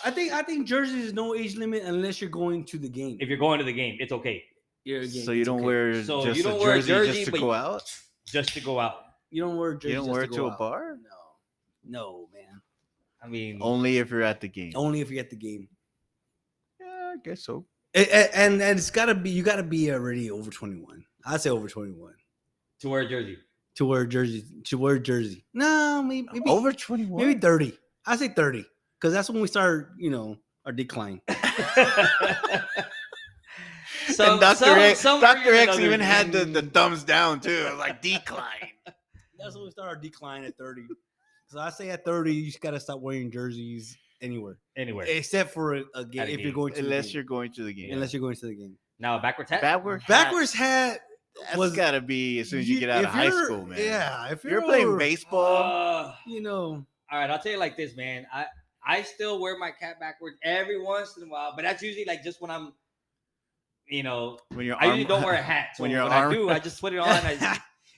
I think jersey is no age limit unless you're going to the game. If you're going to the game, it's okay So you don't wear So just you don't a wear a jersey, jersey, just to but go out? just to go out. You don't wear jersey. You don't just wear to it go to a out. bar? No, man. I mean, Only if you're at the game. Only if you're at the game. Yeah, I guess so. And it's gotta be. You gotta be already over 21. I'd say over 21 to wear a jersey. to wear jersey. No, maybe Over 21? maybe 30. I say 30 because that's when we start. Our decline. So And Dr. X, some Dr. X reason or even had other- the thumbs down too. It was like decline. That's when we start our decline at 30. So I say at 30, you just gotta stop wearing jerseys anywhere, anywhere. except for a game. At a If game. you're going to the Unless game. you're going to the game. unless you're going to the game. Now a backwards hat. Backwards hat That's was gotta be as soon as you get out if of high you're- school, man. Yeah, if You're playing over, baseball. All you know, right, I'll tell you like this, man. I still wear my cap backwards every once in a while, but that's usually like just when I'm, When your I usually arm- don't wear a hat. So when when your I arm- do, I just put it on.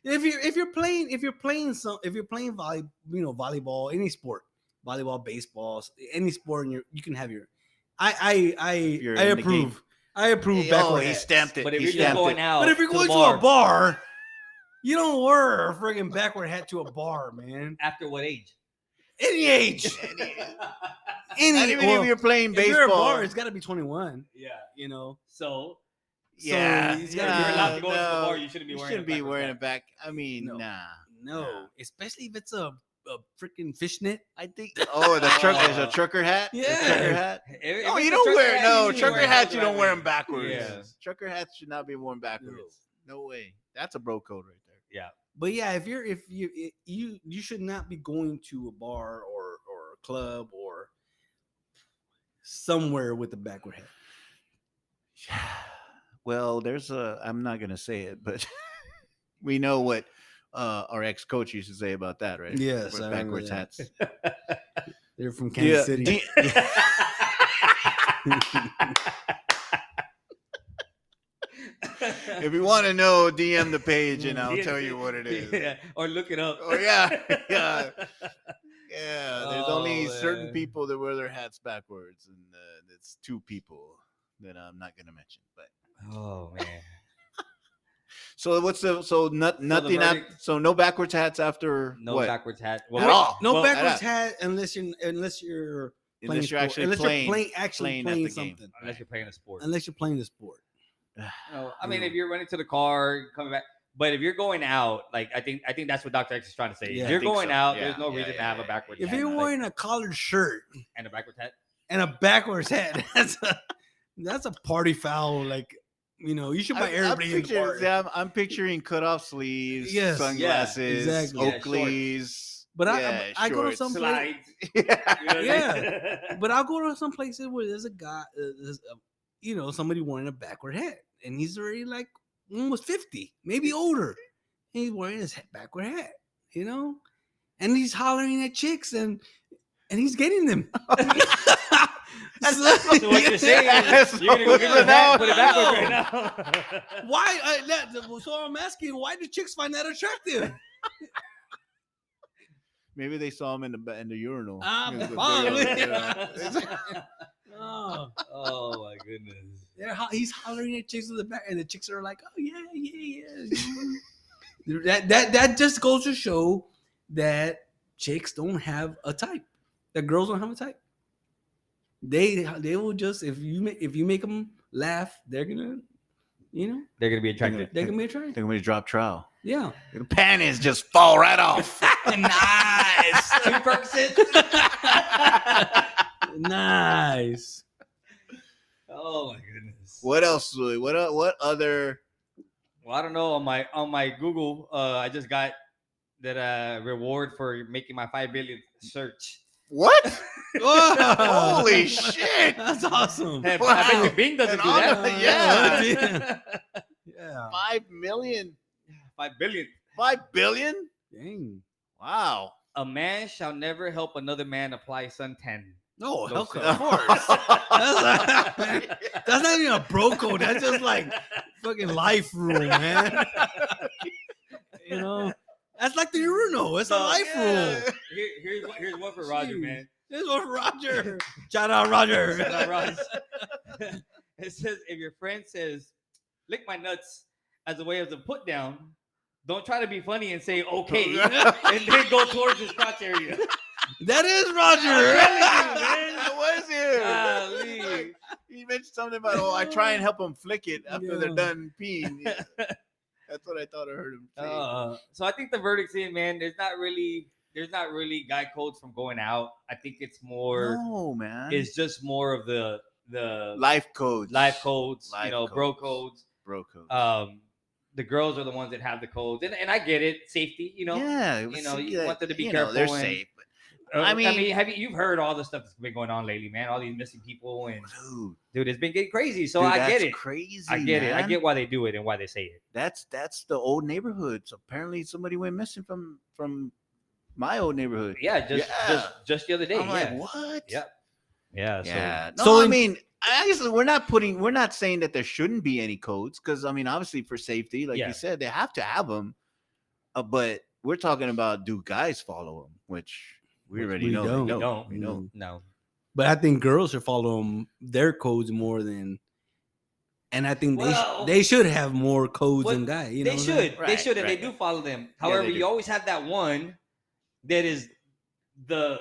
if you're playing volleyball, any sport, volleyball, baseball, any sport, and you can have your. you're I in the game. approve. I approve Oh, backward he hats. stamped it. But if He you're just stamped going it. out, But if you're to the going to a bar, you don't wear a friggin' backward hat to a bar, man. after what age? Any age. Not even if you're playing If you're a baseball. bar, it's got to be 21. Yeah. You know. So Yeah, he's if gotta you're be- allowed to go into a no, bar, you shouldn't be you wearing. shouldn't be wearing a it back. I mean, No. nah. No, especially if it's a freaking fishnet. I think. Oh, the truck is a trucker hat. The Yeah. trucker hat. If Oh, it's you a don't trucker wear hat, no you should trucker wear it hats. the You right don't wear way. them backwards. Yeah. Trucker hats should not be worn backwards. No way. That's a bro code right there. Yeah. But yeah, if you should not be going to a bar or a club or somewhere with a backward hat. Well, there's a. I'm not gonna say it, but we know what our ex-coach used to say about that, right? Yes, With I remember backwards that. hats. They're from Kansas Yeah, City. If you want to know, DM the page and I'll Yeah. tell you what it is. Yeah. Or look it up. Oh, yeah. Yeah. Yeah, there's only Oh, certain man. people that wear their hats backwards, and it's two people that I'm not gonna mention. But Oh man. so nothing verdict- so no backwards hats after No what? backwards hat. At all. No well, backwards at hat unless you're playing Unless you're sport. actually unless playing, you're playing at the game. something. Unless you're playing a sport. Unless you're playing the sport. I mean, if you're running to the car, coming back. But if you're going out, like I think that's what Dr. X is trying to say. Yeah, if I you're think going so. out, Yeah, there's no yeah, reason to yeah, have yeah, a backwards If hat. you're like- wearing a collared shirt and a backwards hat. and a backwards hat, that's a party foul. Like, you should buy everybody in the bar. I'm picturing cutoff sleeves, Yes. sunglasses, Yeah, exactly. Yeah, Oakleys. But yeah, I go to shorts. some place, Slides. You know what I mean? Yeah. but I'll go to some places where there's a guy, somebody wearing a backward hat, and he's already like almost 50, maybe older. And he's wearing his backward hat, and he's hollering at chicks and he's getting them. So what you're saying is you're gonna go get your hat, put it backwards right now. Why? So I'm asking, why do chicks find that attractive? Maybe they saw him in the urinal. Probably. Oh. Oh my goodness. He's hollering at chicks in the back, and the chicks are like, "Oh yeah." That just goes to show that chicks don't have a type. That girls don't have a type. They will just if you make them laugh, they're gonna They're gonna be attracted. they're gonna be attracted. They're going to drop trowel. Yeah. The panties just fall right off. Nice. 2 Percocets. Nice. Oh my goodness. What else, Louis? What other? Well, I don't know. On my Google, I just got that reward for making my 5 billion search. What? Whoa. Holy shit! That's awesome. Hey, Wow. I bet you Bing doesn't And do all that. of- yeah. Yeah. 5 million. 5 billion. 5 billion? Dang. Wow. A man shall never help another man apply suntan. No, No, hell, sir. of course. That's not even a bro code. That's just like fucking life rule, man. That's like the urinal. It's a life rule. Here's one for Roger, Jeez. man. This one for Roger. Shout out Roger. Shout out, Raj. It says if your friend says lick my nuts as a way of the put down, don't try to be funny and say okay and then go towards his crotch area. That is Roger. That was him. Golly. He mentioned something about, I try and help them flick it after they're Yeah. done peeing. Yeah. That's what I thought I heard him say. So I think the verdict's in, man. There's not really guy codes from going out. I think it's more. No, man. It's just more of the life codes. life codes, Life bro codes. codes. Bro codes. The girls are the ones that have the codes, and I get it, safety. Yeah. you want them to be you careful. They're and- safe. I mean, you've heard all the stuff that's been going on lately, man? All these missing people and dude, it's been getting crazy. So I get it. Crazy. I get it. I man. get why they do it and why they say it. That's the old neighborhoods. Apparently, somebody went missing from my old neighborhood. Yeah, Yeah. just the other day. I'm yeah. like, what? Yeah. Yeah. Yeah. No, So I in- mean, obviously, we're not saying that there shouldn't be any codes because I mean, obviously, for safety, like Yeah. you said, they have to have them. But we're talking about do guys follow them, which we Which already we know. don't. They We don't. don't. We don't. No. But I think girls should follow their codes more than, and I think Well- they should have more codes Well, than guys. You know they what I'm saying? should. Right, They should, and right, they do right. follow them. Yeah, However, they you do. always have that one that is the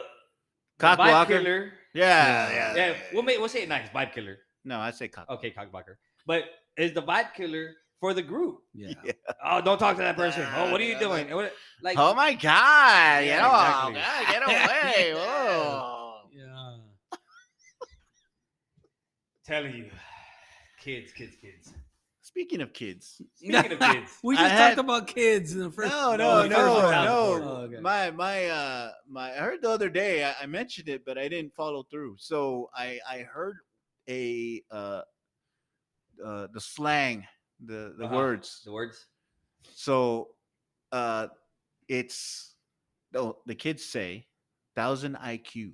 Cock vibe blocker? killer. Yeah. Yeah, we'll say it nice, vibe killer. No, I say cock. Okay, cockblocker. But is the vibe killer for the group. Yeah. Oh, don't talk to that person. Oh, what are you doing? And what- Like, Oh my God! Yeah, Yeah, exactly. God, get away! Yeah. Whoa. Yeah. telling you, kids. Speaking of kids, Speaking of kids, We I just had- talked about kids in the first. no. the first round. Oh, okay. My I heard the other day. I mentioned it, but I didn't follow through. So I heard a the slang, the words. The words. So it's the kids say 1,000 IQ.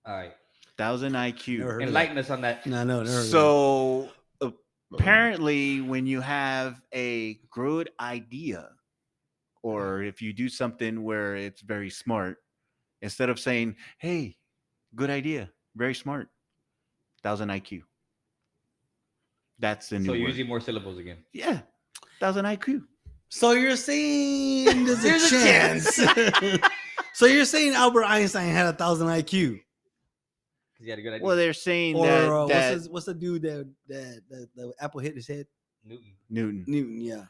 All right. 1,000 IQ. Never heard of Enlighten us on that. No, never heard of So apparently, when you have a good idea, or if you do something where it's very smart, instead of saying, "Hey, good idea, very smart," 1,000 IQ. That's the new So word. you're using more syllables again. Yeah, 1,000 IQ. So you're saying there's There's a a chance. So you're saying Albert Einstein had 1,000 IQ, Because you had a good idea. Well, they're saying or that what's the dude that the apple hit his head? Newton. Newton, yeah,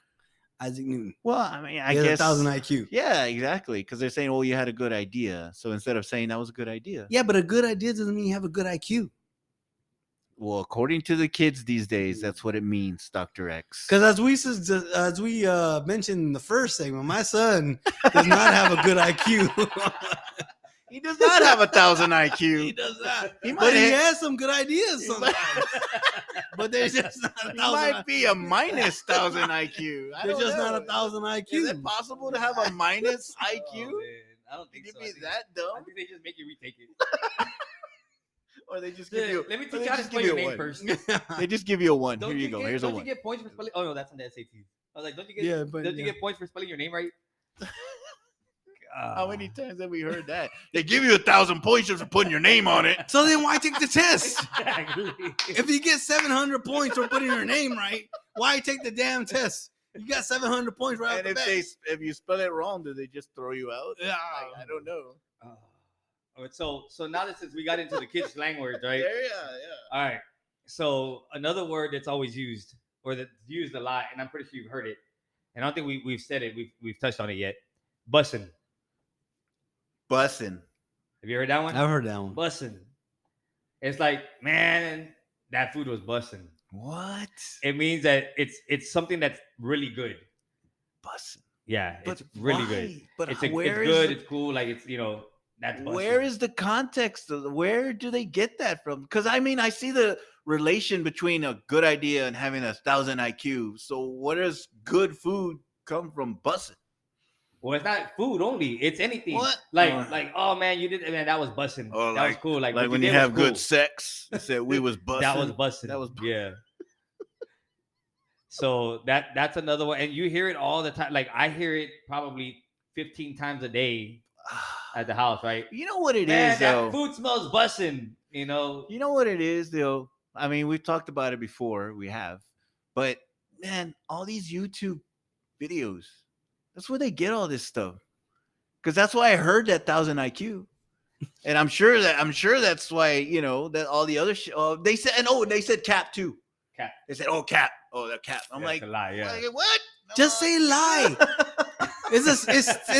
Isaac Newton. Well, I mean, I He has guess 1,000 IQ. Yeah, exactly. Because they're saying, "Well, you had a good idea." So instead of saying that was a good idea, Yeah, but a good idea doesn't mean you have a good IQ. well, according to the kids these days, that's what it means, Doctor X. Because as we mentioned in the first segment, my son does not have a good IQ. He does not have 1,000 he IQ. does not. He But might he have- has some good ideas He sometimes. might- But there's just not a He 1,000. might be a minus 1,000 IQ. I There's don't just know. not 1,000 IQ. Is it possible to have a minus Oh, IQ? man. I don't think Can you so. be I think- that I dumb? think they just make you retake it. Or they just give you? Let me or teach they you how to just spell give your you a name one. first. They just give you a one. Don't Here you go. Here's a don't one. you get points for spelling? Oh no, that's on the SATs. I was like, don't you get? Yeah, but don't you yeah. get points for spelling your name right? How many times have we heard that? They give you 1,000 points just for putting your name on it. So then why take the test? Exactly. If you get 700 points for putting your name right, why take the damn test? You got 700 points right And off the bat. if you spell it wrong, do they just throw you out? Yeah. Like, I don't know. All right, so now that since we got into the kids' slang words, right? Yeah. All right. So another word that's always used, or that's used a lot, and I'm pretty sure you've heard it, and I don't think we've said it. We've touched on it yet. Bussin'. Bussin'. Have you heard that one? I've heard that one. Bussin'. It's like, man, that food was bussin'. What? It means that it's something that's really good. Bussin'. Yeah, But it's really why? good. But It's where is good. the- It's cool. Like it's that's bussin'. Where is the context? Where do they get that from? Because I mean, I see the relation between a good idea and having 1,000 IQ. So, where does good food come from? Bussin'. Well, it's not food only. It's anything. What? Like, oh man, you did. Man, that was bussin'. Or that was cool. Like what when did you was have good cool. sex, they said we was bussin'. That was bussin'. That was yeah. So that's another one, and you hear it all the time. Like I hear it probably 15 times a day at the house, right? You know what it is, Man, though. that food smells bussin'. You know. You know what it is, though. I mean, we've talked about it before. We have, but man, all these YouTube videos. That's where they get all this stuff. Because that's why I heard that 1,000 IQ, and I'm sure that's why that all the other they said they said cap too. Cap. They said cap. Oh, that cap. I'm Yeah, like, it's a lie. Yeah. like, what? Just say lie. It's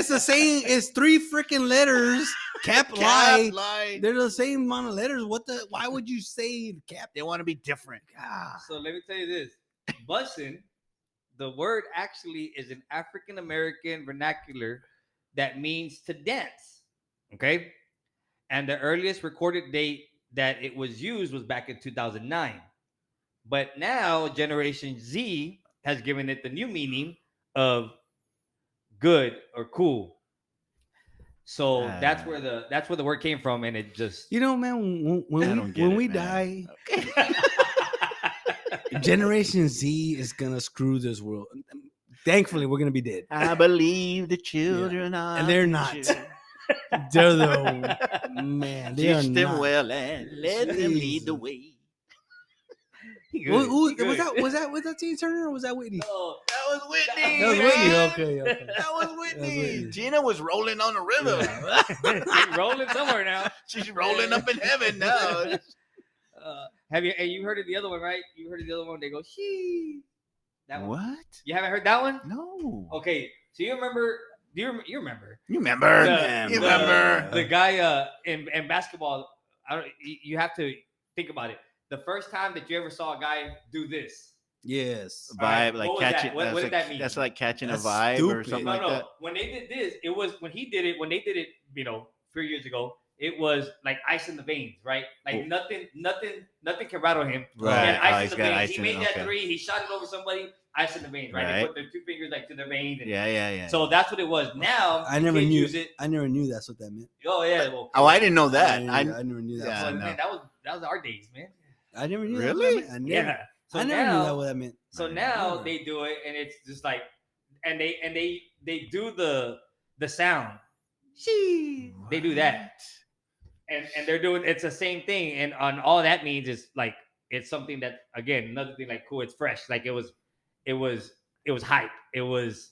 the same. It's 3 freaking letters. Cap, lie. lie. They're the same amount of letters. Why would you say cap? They want to be different. Ah. So let me tell you this: bussin', the word actually is an African American vernacular that means to dance. Okay, and the earliest recorded date that it was used was back in 2009. But now Generation Z has given it the new meaning of good or cool. So Ah. that's where the word came from, and it just You know, man, I don't get when it, we man. die, Generation Z is gonna screw this world. Thankfully, we're gonna be dead. I believe the children are. And they're the not. children. They're the man. They are Teach them not. well and let them lead the Jesus. way. Was that Tina Turner or was that Whitney? No, That was Whitney. That was Whitney. man. Okay. That was Whitney. Whitney. Gina was rolling on the rhythm. She's rolling somewhere now. She's rolling up in heaven now. Have you heard of the other one, right? You heard of the other one? They go, she. That one. What? You haven't heard that one? No. Okay, so you remember? You remember? You remember? The- You the- remember? The guy in basketball. You have to think about it. The first time that you ever saw a guy do this. Yes. Vibe, Alright, like what was catching. that? What that's did like, that mean? That's like catching That's a vibe or stupid. something No, like that. when they did this, it was when they did it, you know, 3 years ago. It was like ice in the veins, right? Like nothing can rattle him. Right. He had Oh, ice he's in the got veins. ice He in made it, that okay. three. He shot it over somebody. Ice in the veins, right? Right. They put their 2 fingers like to their veins. And, Yeah. So that's what it was. Now I never kids knew. use it. I never knew that's what that meant. Oh yeah. Well, Oh, I didn't know that. I never knew that. Yeah, well, no. man, that was our days, man. I never knew Really? that. I never, Yeah. So I never now, knew that what that meant. So I now never. they do it, and it's just like, and they do the sound. She. They do that. And they're doing it's the same thing, and on all that means is like it's something that again another thing like cool, it's fresh, like it was hype, it was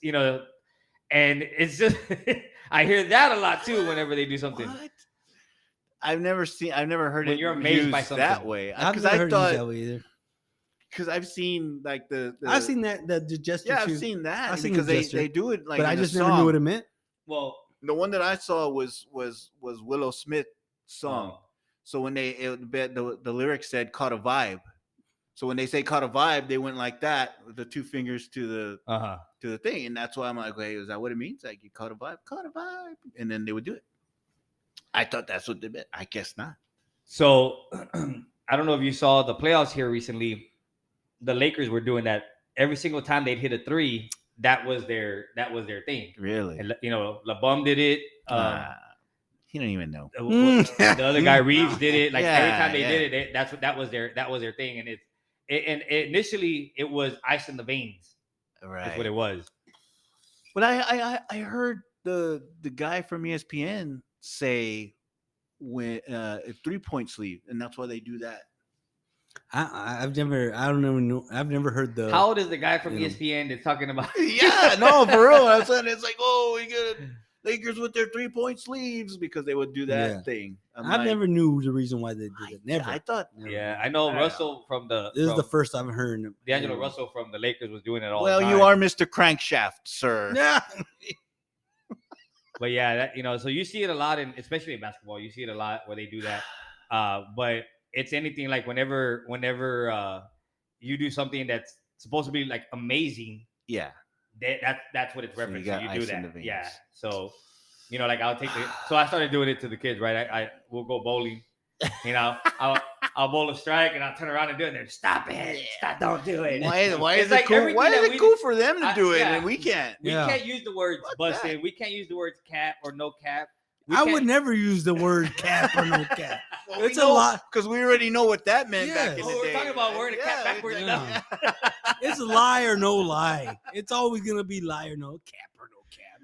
and it's just I hear that a lot too whenever they do something. What? I've never heard When it you're amazed used by something. that way. I've Because never I heard it used that thought way either. because I've seen like the I've seen that the gesture yeah too, I've seen that I've seen because the they gesture, do it like but I in a just never knew what it song. meant. Well, The one that I saw was Willow Smith's song. oh, So when the lyrics said caught a vibe. So when they say caught a vibe, they went like that with the 2 fingers to the thing, and that's why I'm like, hey, is that what it means? Like you caught a vibe, and then they would do it. I thought that's what they meant. I guess not. so I don't know if you saw the playoffs here recently. The Lakers were doing that every single time they'd hit a three. That was their thing. Really? And LeBum did it. He don't even know. The other guy Reeves did it. Like every Yeah, time they yeah. did it, that was their thing. And initially it was ice in the veins. Right. That's what it was. But I heard the guy from ESPN say when a 3-point sleeve, and that's why they do that. I've never heard the. How old is the guy from Yeah. ESPN that's talking about? Yeah, no, for real. I'm saying it's like, oh, we get Lakers with their 3-point sleeves because they would do that Yeah. thing. I never knew the reason why they did it. Never. I thought. Never. Yeah, I know I don't Russell from the. This is the from- first I've heard. D'Angelo Russell from the Lakers was doing it all. Well, the you time. are Mr. Crankshaft, sir. Yeah. But yeah, so you see it a lot, especially in basketball, you see it a lot where they do that. But it's anything like whenever you do something that's supposed to be like amazing, Yeah. that's what it's So you referenced. got So you ice do in the that, veins. yeah. So like I'll take so I started doing it to the kids, right? We'll go bowling, I'll bowl a strike and I'll turn around and do it. And they're stop it, don't do it. Why It's is like it cool? everything Why that is it we cool do- for them to do it yeah. and we can't? We Yeah. can't use the words Fuck busted. that. We can't use the words cap or no cap. We I can't- would never use the word cap or no cap. Well, It's a lot. because we already know what that meant back in Yes. the Oh, we're day. talking about wearing a cap backwards now. Yeah. It's lie or no lie. It's always gonna be lie or no cap or no cap.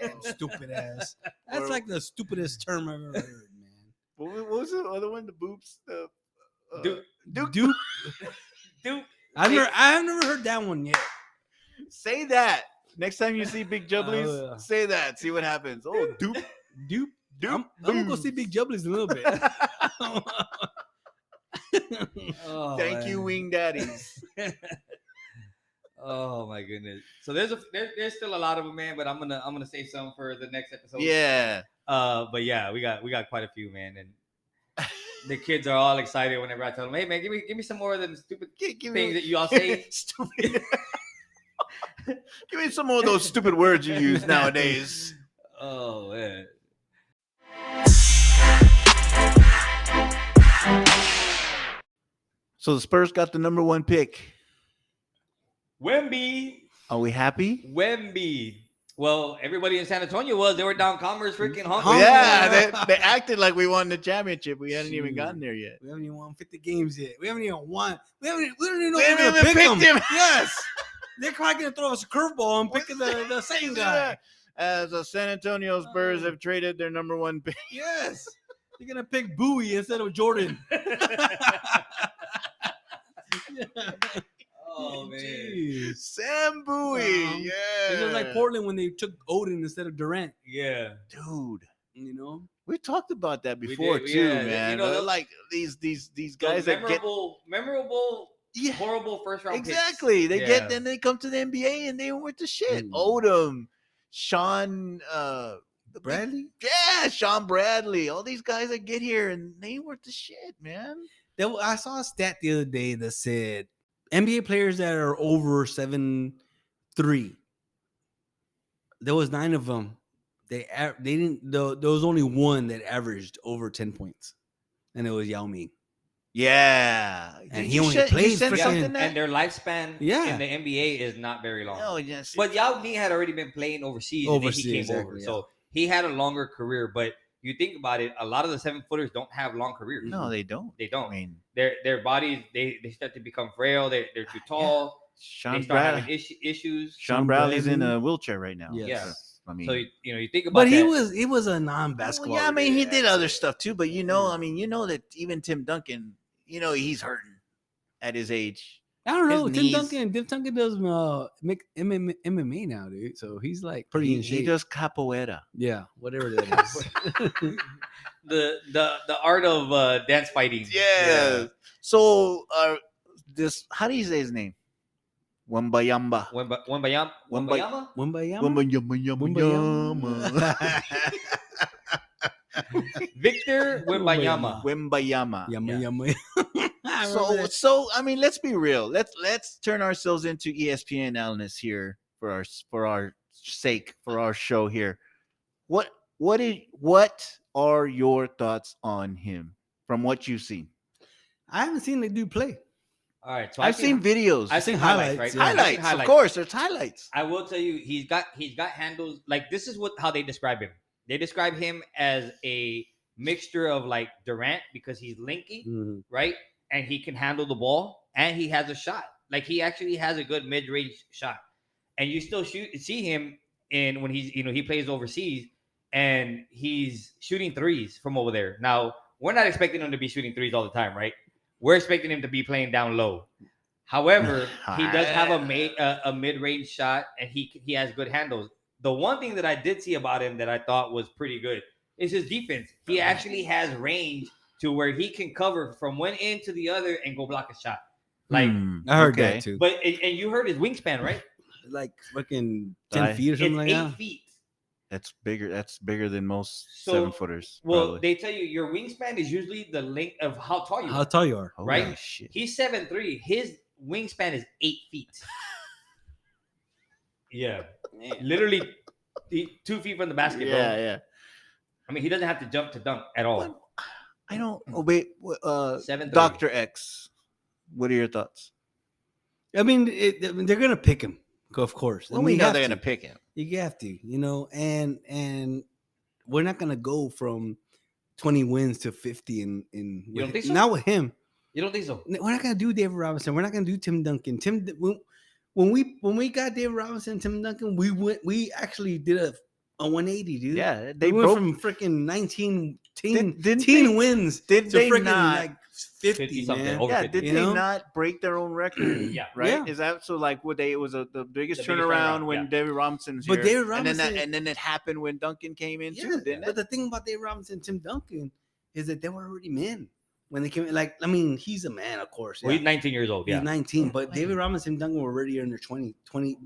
Damn stupid ass. That's Or- like the stupidest term I've ever heard, man. What was the other one? The boobs. Duke. Dupe. Dude, I've never heard that one yet. Say that next time you see Big Jubblies. Yeah. Say that. See what happens. Oh, dupe. Dupe. Dupe. I'm gonna go boobs. see Big Jubblies in a little bit. oh, Thank you, man. Wing Daddies. Oh my goodness. So there's still a lot of them, man. But I'm gonna save some for the next episode. Yeah. But yeah, we got quite a few, man, and the kids are all excited whenever I tell them, "Hey, man, give me some more of them stupid Give things that you all say." Stupid. Give me some more of those stupid words you use nowadays. Oh man. So the Spurs got the number 1 pick. Wemby. Are we happy? Wemby. Well, everybody in San Antonio was. They were down Commerce, freaking hungry. Hungry. Yeah, they acted like we won the championship. We hadn't even gotten there yet. We haven't even won 50 games yet. We haven't even won. We don't even know We if haven't we're gonna even pick picked them. him. Yes, they're probably gonna throw us a curveball and pick the same guy. As the San Antonio Spurs have traded their number one pick. Yes, they're gonna pick Bowie instead of Jordan. Oh man. Jeez. Sam Bowie. It's Yeah. just like Portland when they took Odin instead of Durant. Yeah. Dude. You know, We talked about that We before did, too, yeah. man. You know, They're those- like these Those guys that get memorable, yeah, horrible first round exactly. They Yeah. get then they come to the NBA and they went to shit. Mm. Odom, Sean, Bradley. yeah, Sean Bradley. All these guys that get here and they were the shit, man. I saw a stat the other day that said NBA players that are over 7'3". There was 9 of them. They didn't. There was only one that averaged over 10 points, and it was Yao Ming. Yeah, And Did he you only said- you played said freaking- something And that. their lifespan Yeah. in the NBA is not very long. Oh yes, But Yao Ming had already been playing overseas, and then he came Overseas, over. exactly, So he had a longer career. But you think about it, a lot of the 7-footers don't have long careers. no, they don't. They I don't. mean, Their bodies, they start to become frail. They're too tall. They Sean start having Bradley. issues. Sean Bradley's in Bradley. a wheelchair right now. Yes. Yeah. I mean, So you think about But that. he was a non-basketball. well, yeah, I mean, he guy, did I'd other say. stuff too. But I mean, that even Tim Duncan, he's hurting at his age. I don't know. his Tim knees. Duncan does make MMA now, dude. So he's like pretty He, in shape. he does capoeira. Yeah, whatever that is. The art of dance fighting. Yeah. So, how do you say his name? Wembayamba. Wembayama. Wemba- Wembayama? Wembayama. Victor Wembayama. Wembayama. Yama Yeah. yama. I remember that. So I mean, let's be real. Let's turn ourselves into ESPN analysts here for our sake, for our show here. What are your thoughts on him from what you've seen? I haven't seen the dude play. All right. So I've seen videos. I've seen seen highlights, highlights, right? yeah. I've seen highlights, of highlights. course. There's highlights. I will tell you, he's got handles. Like this is how they describe him. They describe him as a mixture of like Durant because he's linky, right? And he can handle the ball and he has a shot. Like he actually has a good mid-range shot. And you still see him when he's he plays overseas and he's shooting threes from over there. Now, we're not expecting him to be shooting threes all the time, right? We're expecting him to be playing down low. However, he does have a mid-range shot and he has good handles. The one thing that I did see about him that I thought was pretty good is his defense. He actually has range to where he can cover from one end to the other and go block a shot. Like, I heard okay. that too. but and you heard his wingspan, right? Like fucking Die. 10 feet or something It's like 8 that. feet. That's bigger. That's bigger than most So, 7-footers. Well, probably. they tell you your wingspan is usually the length of how tall you How are. tall you are? Holy right? shit. He's 7'3". His wingspan is 8 feet. Yeah, literally 2 feet from the basket. Yeah, bro. yeah. I mean, he doesn't have to jump to dunk at all. Well, I don't. Oh wait, 7'3". Dr. X. What are your thoughts? I mean, they're gonna pick him, of course. Well, I we mean, know you they're have gonna to. pick him. You have to, and we're not gonna go from 20 wins to 50 in You don't think so? not with him. You don't think so? We're not gonna do David Robinson. We're not gonna do Tim Duncan. When we got David Robinson and Tim Duncan, we actually did a 180, dude. Yeah, They they went broke. from freaking 19 Didn't teen wins Did to they freaking not? like 50, 50 something, man. over Yeah, 50. did You they know? not break their own record? Yeah. Right? Yeah. Is that so? Like, it was the biggest The biggest turnaround turnaround, when yeah. David Robinson's But here, David and then Robinson- it happened when Duncan came in Yeah, too, didn't but it? the thing about David Robinson and Tim Duncan is that they were already men when they came in. Like, I mean, he's a man, of course. Well, yeah. he's 19 years old. He's Yeah, 19, but David Robinson and Duncan were already in their 20.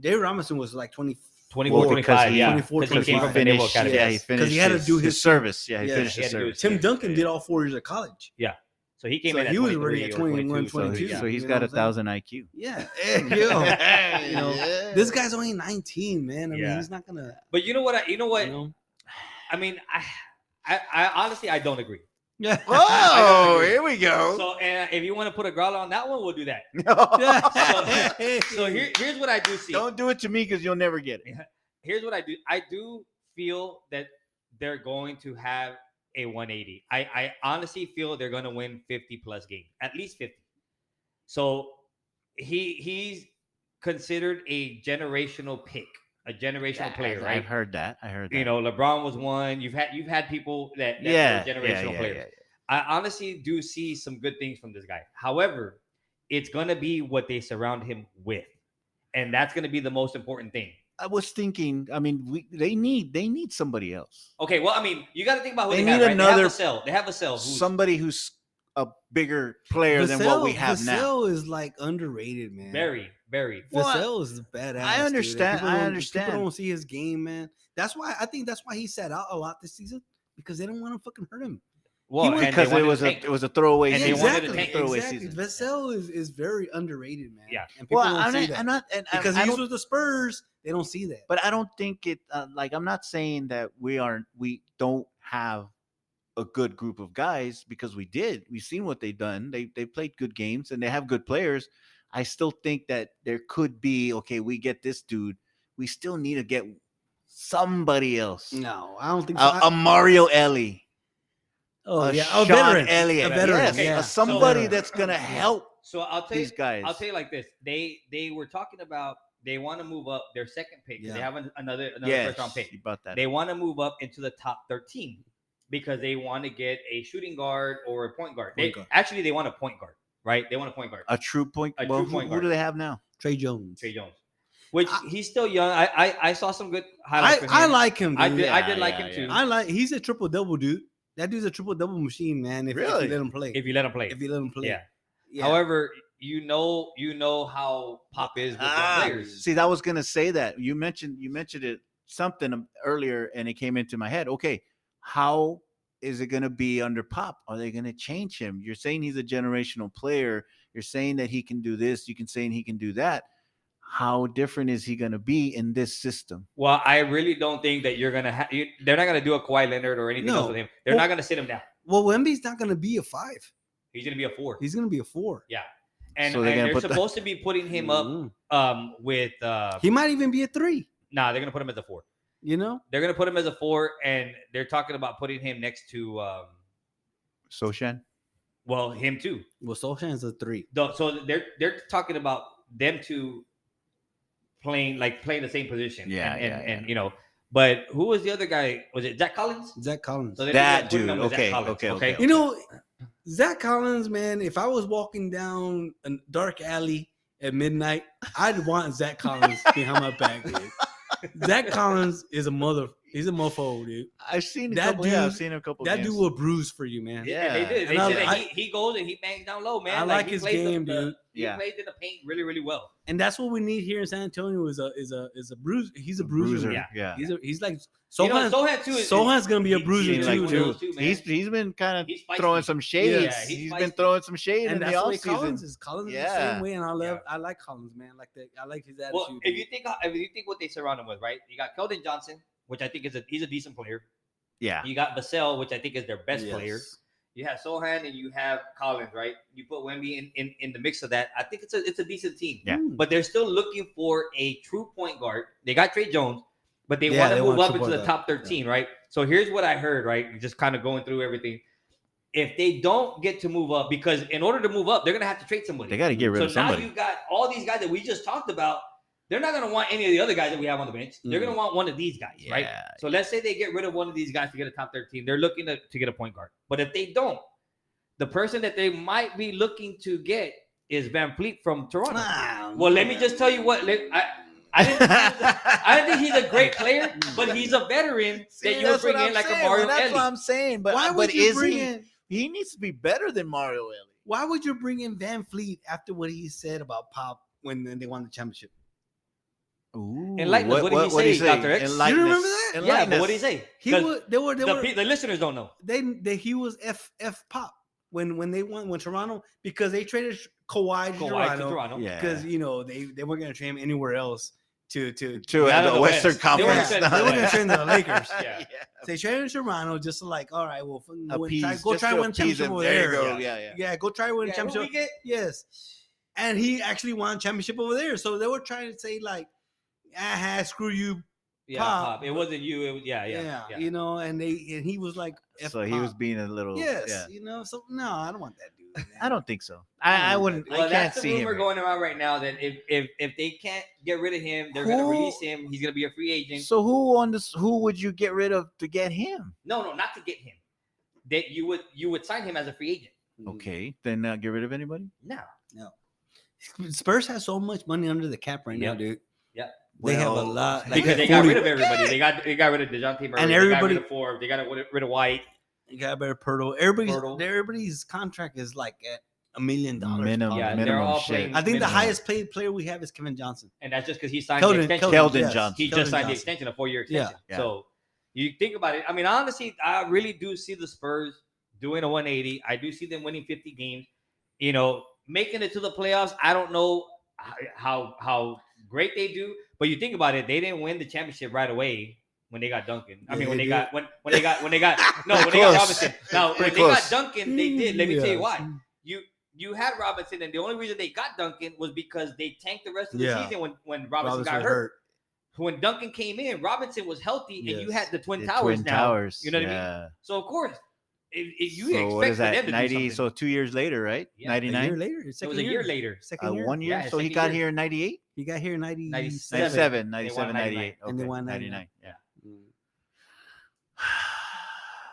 David Robinson was like 20. 24, Well, 25. Yeah, 24, because he came from 25. the Naval Finished, Academy. yeah, he Yes, 'cause finished. he had to his, do his his- service. Yeah, he Yeah, finished he his had to do service. his Tim Duncan did all 4 years of college. So he came So in at he was 23 already at or 21, 22. So, 22. so he's you got know what I'm 1,000 IQ. Yeah. Hey, yo. You know, Yeah. this guy's only 19, man. I mean, Yeah. he's not gonna. But you know what? You know? I mean, I honestly I don't agree. Yeah. Oh, agree. here we go. So and if you want to put a growler on that one, we'll do that. So here's what I do see. Don't do it to me because you'll never get it. here's what I do. I do feel that they're going to have a 180. I honestly feel they're going to win 50 plus games, at least 50. So he's considered a generational pick, a generational player, right? I've heard that. I heard that. You know, LeBron was one. You've had people that yeah, were generational yeah, players. yeah. I honestly do see some good things from this guy. However, it's gonna be what they surround him with, and that's gonna be the most important thing. I was thinking. I mean, they need somebody else. Okay, well, I mean, you got to think about who They they have. need Right? another- They have a cell. Who's, Somebody who's a bigger player than what we have now. Vassell is like underrated, man. very, very. Well, Vassell is badass. I dude. understand. People I don't- understand. People don't see his game, man. That's why I think that's why he sat out a lot this season because they don't want to fucking hurt him. Well, He was- and they Because wanted it was to a tank. it was a throwaway And season. they wanted to Exactly. tank. Throwaway Exactly. season. Vassell is very underrated, man. Yeah. And people Well, don't see that I'm not, and because I he's don't, with the Spurs. They don't see that. but I don't think it. Like I'm not saying that we don't have a good group of guys because we did. We've seen what they've done. They played good games and they have good players. I still think that there could be we get this dude. We still need to get somebody else. No, I don't think so. A Mario Ellie. Oh a yeah, Sean a veteran. Elliott. A veteran. Yes, Yeah. somebody So- that's gonna help So I'll tell these you, guys. I'll tell you like this: they were talking about they want to move up their second pick. 'Cause Yeah. They have another Yes, first round pick. you brought that They up. want to move up into the top 13 because they want to get a shooting guard or a point guard. Point guard. Actually, they want a point guard, right? They want a point guard. A true point. A Well, true point who guard. do they have now? Trey Jones. Trey Jones, which I- he's still young. I saw some good highlights. for him. I like him. Dude. I did Yeah, like yeah, him too. yeah. He's a triple double dude. That dude's a triple double machine, man. If Really? you let him play. If you let him play, If you let him play. yeah. However, you know how Pop is with young players. See, I was gonna say that you mentioned it something earlier, and it came into my head. Okay, how is it gonna be under Pop? Are they gonna change him? You're saying he's a generational player. You're saying that he can do this. You can say he can do that. How different is he gonna be in this system? Well, I really don't think that you're gonna. They're not gonna do a Kawhi Leonard or anything No. else with him. They're Well- not gonna sit him down. Well, Wemby's not going to be a 5. He's gonna be a 4. He's going to be a 4. Yeah, and, So they're and gonna they're put the- supposed to be putting him up Mhm. with. He might even be a 3. Nah, they're gonna put him as a 4. You know? They're gonna put him as a 4, and they're talking about putting him next to Sochan? well, him too. Well, Solskjaer's a 3. So they're talking about them two playing the same position. Yeah, and you know. But who was the other guy? Was it Zach Collins? Zach Collins. So they're That putting him dude. with Zach Okay, Collins, okay. You know, Zach Collins, man, if I was walking down a dark alley at midnight, I'd want Zach Collins behind my back, dude. Zach Collins is he's a mofo, dude. I've seen a That couple. Yeah, I've dude- seen a couple. That games. dude will bruise for you, man. Yeah. They did. They And said I- that he goes and he bangs down low, man. I like he his plays game, dude. He Yeah. plays in the paint really, really well. And that's what we need here in San Antonio is a bruise. He's a bruiser. Yeah. Yeah. He's like You know, Sohan. Sohan too. Sohan's gonna be a he- bruiser he- too, like dude. too, man. He's been kind He's of feisty. throwing some shades. Yeah, he's He's been feisty. throwing some shade in And the that's the way offseason. Collins is. Collins is the Yeah. same way, and I like Collins, man. I like his attitude. Well, if dude. you think what they surround him with, right? You got Keldon Johnson, which I think he's a decent player. Yeah. You got Vassell, which I think is their best Yes. player. You have Sohan and you have Collins, right? You put Wemby in the mix of that. I think it's a decent team. Yeah. Mm. But they're still looking for a true point guard. They got Trey Jones, but they Yeah, want they to move want up to into the support top 13, right? So here's what I heard, right? Just kind of going through everything. If they don't get to move up, because in order to move up, they're gonna have to trade somebody. They got to get rid So of now somebody. you got all these guys that we just talked about. They're not gonna want any of the other guys that we have on the bench. They're gonna want one of these guys, right? Yeah. So let's say they get rid of one of these guys to get a top 13. They're looking to get a point guard. But if they don't, the person that they might be looking to get is Van Fleet from Toronto. Well, let me just tell you what. I didn't think he's a great player, but he's a veteran See, that you would that's what bring in I'm like saying. a Mario Well, that's what Ellie. I'm saying. But why but would you is bring he? in? He needs to be better than Mario Ellie. Why would you bring in Van Fleet after what he said about Pop when they won the championship? Ooh, Enlighten us. What did he say, Dr. X? Enlighten You us. remember that? Yeah, Enlighten but what did us. he say? He 'Cause was. They were. the listeners don't know. He was F Pop when they won Toronto because they traded Kawhi to Kawhi to Toronto Toronto. Yeah. because they weren't going to trade him anywhere else to To Not in the the Western West. They weren't Conference. sending they the were going to West. trade him to the Lakers. Yeah. So they traded to Toronto just to like, all right, well, Appease, go just try to and win appease championship him. over There there. you go. Yeah. Yeah, go try and win Yeah, who championship. we get? Yes. And he actually won championship over there. So they were trying to say like, screw you, Yeah, Pop. It wasn't you. It was, yeah. You know, and he was like, So he was being a little. yes, Yeah. you know. So no, I don't want that dude. Man. I don't think so. I I don't wouldn't. Well, I can't that's see the rumor him. going around right now that if they can't get rid of him, they're going to release him. He's going to be a free agent. So who would you get rid of to get him? No, not to get him. That you would sign him as a free agent. Okay, then get rid of anybody. No. Spurs has so much money under the cap right now, dude. Yeah. They have a lot Because they got rid of everybody. They got rid of DeJounte Murray. And they everybody- got rid of Forbes. They got rid of White. You got better Pirtle. Everybody's contract is like at $1 million. Minimum. Yeah, minimum they're all shit. playing. I think the minimum. highest paid player we have is Kevin Johnson. And that's just because he signed the extension. Keldon yes. Johnson. He Keldon just signed the Johnson. extension, a 4-year extension. Yeah. So you think about it. I mean, honestly, I really do see the Spurs doing a 180. I do see them winning 50 games. You know, making it to the playoffs. I don't know how great they do, but you think about it, they didn't win the championship right away when they got Duncan. I mean, when they got Robinson. Now when they got Duncan, they did. Let me tell you why. You had Robinson, and the only reason they got Duncan was because they tanked the rest of the season when Robinson got hurt. When Duncan came in, Robinson was healthy, and you had the Twin Towers now. You know what I mean? So of course, if you expect what is for them that? to 90. do something. So 2 years later, right? Yeah, 99. A year later. It was a year later. Second year. 1 year. Yeah, So he second got year. here in 98. He got here in 97. 97, 98. And they Okay, won 99. Yeah.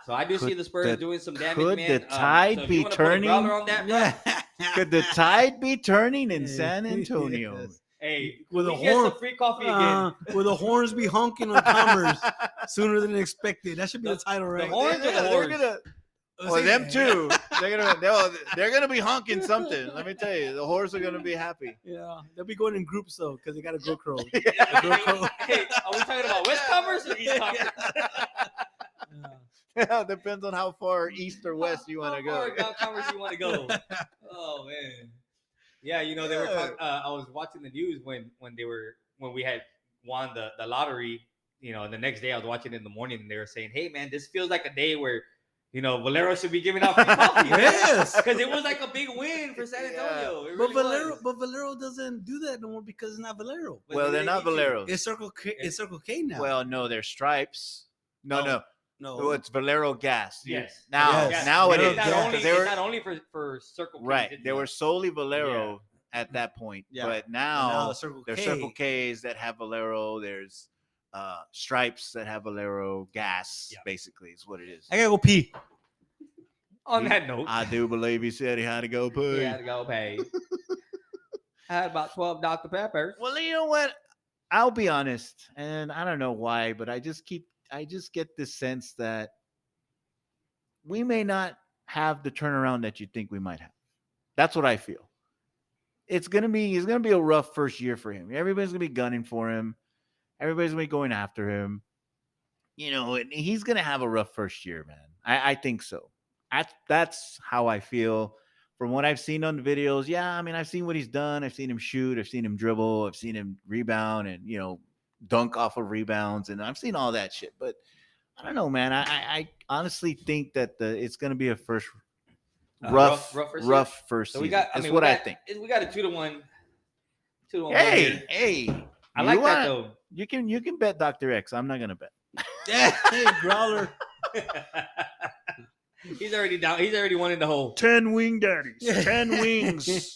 So I do see Could the Spurs the- doing some damage, could man. the So tide if be you wanna put a turning? growler on that, Yeah. Could the tide be turning in San Antonio? Yes. Hey, With we a get horn- some free coffee again. Will the horns be honking on Commerce sooner than expected? That should be the title, right? horns or the They're horns? gonna. Well, them too. They're gonna be honking something. Let me tell you, the horses are gonna be happy. Yeah, they'll be going in groups though, because they got a go crow. Hey, are we talking about West Commerce or East Commerce? Yeah, depends on how far east or west you want to How go. far down Commerce you want to go? Oh man, yeah. You know they were. Talking, I was watching the news when we had won the lottery. You know, the next day I was watching it in the morning, and they were saying, "Hey man, this feels like a day where." You know, Valero should be giving out free coffee. Yes. Because it was like a big win for San Antonio. It really was. But Valero doesn't do that no more because it's not Valero. But Well, they they're not need to. Valeros. It's Circle K. It's Circle K now. Well, no, they're stripes. No. no. Oh, it's Valero gas. Yes. Now, Yes. now it Valero is. gas. Because It's they were not only for Circle K. right. They were solely Valero at that point, Yeah. but Now now Circle there's K. Circle K's that have Valero. There's stripes that have Valero gas. Yeah. Basically, is what it is. I gotta go pee. On that note, I do believe he said he had to go poo. he had to go pay. I had about 12 Dr. Peppers. Well, you know what? I'll be honest, and I don't know why, but I just get this sense that we may not have the turnaround that you think we might have. That's what I feel. It's gonna be a rough first year for him. Everybody's gonna be gunning for him. Everybody's gonna be going after him. You know, and he's gonna have a rough first year, man. I think so. That's how I feel. From what I've seen on the videos, yeah, I mean, I've seen what he's done. I've seen him shoot. I've seen him dribble. I've seen him rebound and, you know, dunk off of rebounds. And I've seen all that shit. But I don't know, man. I honestly think that it's going to be a rough first So season. we got, That's what I think. We got a 2-1. 2-1. Hey. I like that though. You can bet Dr. X. I'm not going to bet. Hey, growler. He's already down. He's already won in the hole. 10 wing daddies. 10 wings.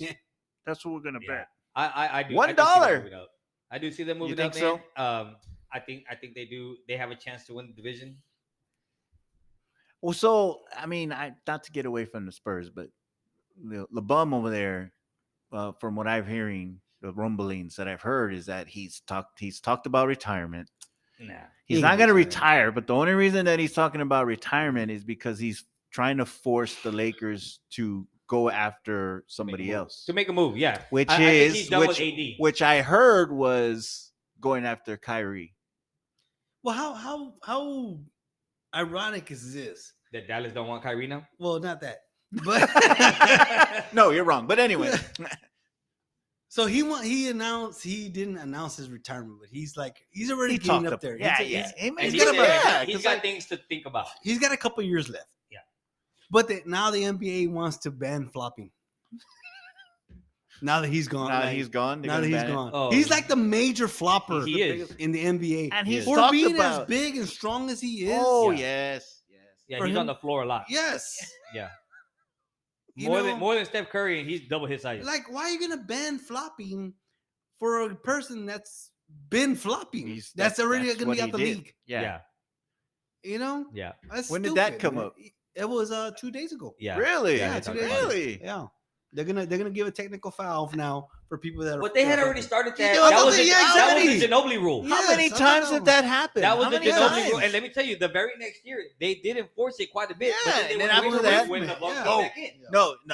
That's what we're going to bet. I do. $1. I do see them moving think up, so? man. I think they do. They have a chance to win the division. Well, so I mean, not to get away from the Spurs, but the bum over there, from what I'm hearing, the rumblings that I've heard is that he's talked about retirement. Nah, He's not going to retire, but the only reason that he's talking about retirement is because he's trying to force the Lakers to go after somebody else to make a move. Yeah, which I think he's done with AD. which I heard was going after Kyrie. Well, how ironic is this? That Dallas don't want Kyrie now. Well, not that, but No, you're wrong. But anyway, so he didn't announce his retirement, but he's already getting up there. Yeah, He's got things to think about. He's got a couple years left. Yeah, but now the NBA wants to ban flopping. Now that he's gone. Now that like, he's gone. Now that he's gone. Oh. He's like the major flopper He is. in the NBA. And He he's is. For talked being about. as big and strong as he is. Oh Yeah. yes. Yeah, For he's him- on the floor a lot. Yes. Yeah. You More know, than Steph Curry, and he's double his size. like, why are you gonna ban flopping for a person that's been flopping? That's already that's gonna what be he out the did. league. yeah. You know? Yeah. That's When did that stupid, come man. up? It was 2 days ago. Yeah. Really? Yeah, Yeah, it's 2 on days Friday. ago. Really? Yeah. They're gonna give a technical foul now for people that are. But they had that are already flopping. started that. know, That was, yeah, that was exactly. the Ginobili rule. Yeah. How many Yes, I times know. did that happen? That was How the many Ginobili times? rule. And let me tell you, the very next year, they did enforce it quite a bit. Yeah, but and then then they after went that- away when the Bucks Yeah. came back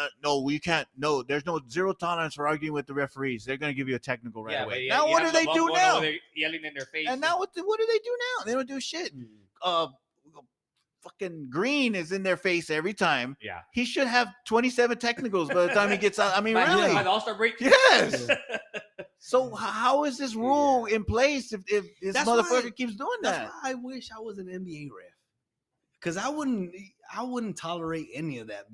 in. No, we can't. No, there's no zero tolerance for arguing with the referees. They're going to give you a technical right Yeah, but away. you- Now you what have do they LeBron do going now? over there yelling in their face. And now what do they do now? They don't do shit. Fucking Green is in their face every time. Yeah. He should have 27 technicals by the time he gets out. I mean, By really? the All-Star break? Yes. So how is this rule in place if this That's motherfucker why- keeps doing That's that? why I wish I was an NBA ref, because I wouldn't tolerate any of that.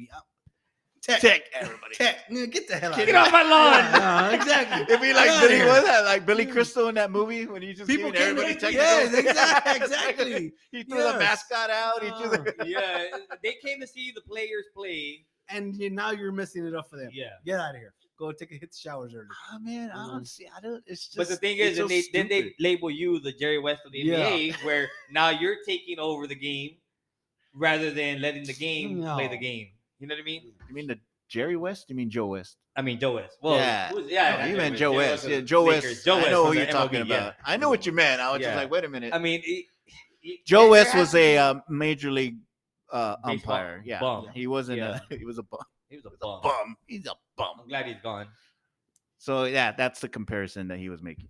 Tech everybody. Tech, get the hell out. Get off my lawn. Yeah, exactly. It'd be like Get Billy, outta what here. is that? Like Billy Crystal in that movie when he just People giving came everybody to- technicals. yes, exactly. He threw the Yes. mascot out. He threw the Yeah, they came to see the players play. And now you're messing it up for them. Yeah. Get out of here. Go take a hit the showers early. Oh man, I don't see. I don't. It's just. But the thing it's is, so then they stupid. label you the Jerry West of the Yeah. NBA, where now you're taking over the game rather than letting the game play the No. game. You know what I mean? You mean the Jerry West? You mean Joe West? I mean Joe West. Well, Yeah. who's- No, not you Jerry meant West. Joe Jerry West. was Yeah, the Joe Lakers. West. Joe I West know was who the you're talking MLB, about. I know what you meant. I was just Yeah. like, wait a minute. I mean, Joe there West has was to be- a major league Baseball umpire. Yeah, bum. he wasn't. Yeah. He was a bum. he was a bum. Bum. He's a bum. I'm glad he's gone. So yeah, that's the comparison that he was making.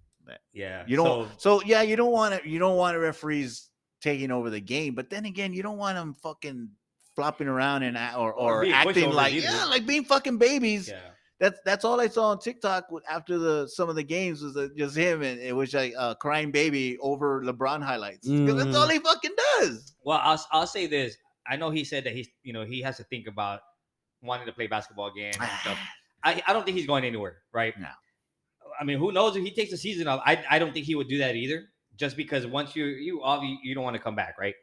Yeah. You don't. So yeah, you don't want it. You don't want referees taking over the game. But then again, you don't want them fucking flopping around and or being acting pushovers like either. like being fucking babies. Yeah. That's all I saw on TikTok after some of the games was just him, and it was like a crying baby over LeBron highlights because that's all he fucking does. Well, I'll say this. I know he said that he has to think about wanting to play basketball again and stuff. I don't think he's going anywhere, right? No. I mean, who knows if he takes the season off? I don't think he would do that either. Just because once you don't want to come back, right?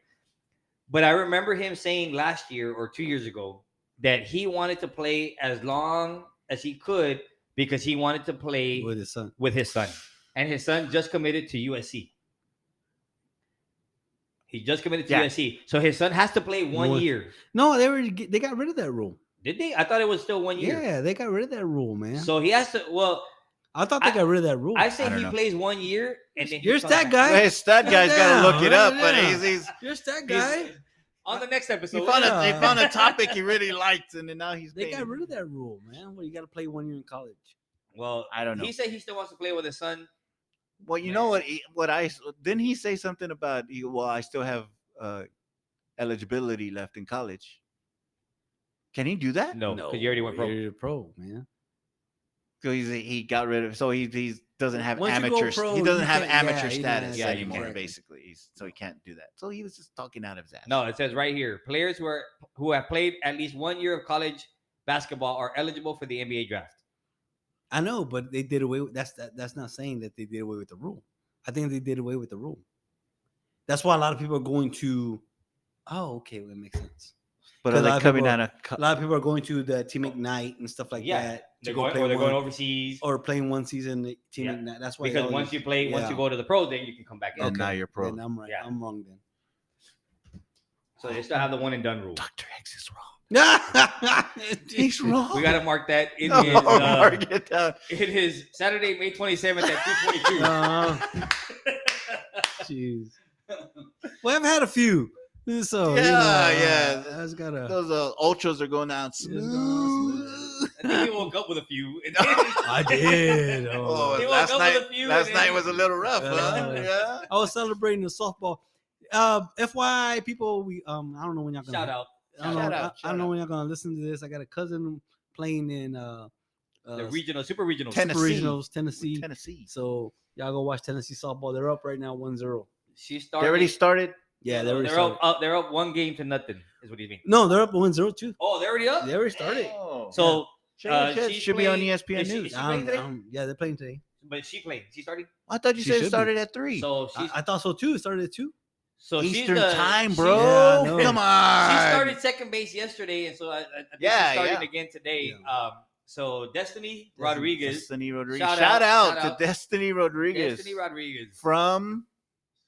But I remember him saying last year or 2 years ago that he wanted to play as long as he could because he wanted to play With his son. and his son just committed to USC. He just committed to Yeah. USC, so his son has to play 1 One- year. No, they got rid of that rule. Did they? I thought it was still 1 year. Yeah, they got rid of that rule, man. So he has to. Well, I thought they got rid of that rule. I say I don't he know. plays 1 year and then he You're comes that back. guy. Hey, stud guy's got to look it up, but Yeah. he's You're that He's- on the next episode. he Yeah. found a topic he really liked, and then now he's They paying. got rid of that rule, man. Well, you got to play 1 year in college. Well, I don't know. He said he still wants to play with his son. Well, you know what I didn't he say something about? Well, I still have eligibility left in college. Can he do that? No, because you already went pro. You're a pro, man. So he got rid of. So he doesn't have Once you go amateur. pro, He doesn't you have can't- amateur yeah, he doesn't status have- anymore. exactly. Basically, so he can't do that. So he was just talking out of his ass. No, it says right here: players who have played at least 1 year of college basketball are eligible for the NBA draft. I know, but they did away with that's not saying that they did away with the rule. I think they did away with the rule. That's why a lot of people are going to. Oh, okay, well, it makes sense. but 'cause are a lot they of coming people- out of? A lot of people are going to the Team Ignite and stuff like Yeah, that. They're to go going, play or they're going one- overseas. or playing one season at Team Yeah. Ignite. That's why Because all once these- once you yeah. go to the pros, then you can come back in. And now you're pro. Then I'm right. Yeah. I'm wrong then. So they still have the one and done rule. Dr. X is wrong. He's wrong. We got to mark that in No, his, mark it down. it is Saturday, May 27th at 2:22. Jeez. Well, I've had a few. So Yeah. I just gotta. Those ultras are going down smooth. I think he woke up with a few. And I did. Oh, He woke last up night. with a few Last and night then- was a little rough, huh? Yeah. Yeah. I was celebrating the softball. FYI, people, we I don't know when y'all gonna Shout out. I don't know. Shout out, I don't know when y'all gonna listen to this. I got a cousin playing in The regional, super regional. Tennessee. Super Regionals, Tennessee. Tennessee. So y'all go watch Tennessee softball. They're up right now, 1-0. She They started. already started. Yeah, they already they're started. up. They're up 1 game to nothing. Is what you mean? No, they're up 1-0 too. Oh, they're already up. They already started. Oh. So It should be on playing- ESPN is she- News. is she playing today? Yeah, they're playing today. But she played. She started. I thought you She said it should be. started at 3. So she's I thought so too. It started at 2. so she's Eastern the- time, she- bro. Yeah, I know. Come on. She started second base yesterday, and so I think Yeah, she's starting yeah. again today. Yeah. So Destiny Rodriguez, Destiny Rodriguez. Shout Shout out, out shout to out. Destiny Rodriguez Destiny Rodriguez from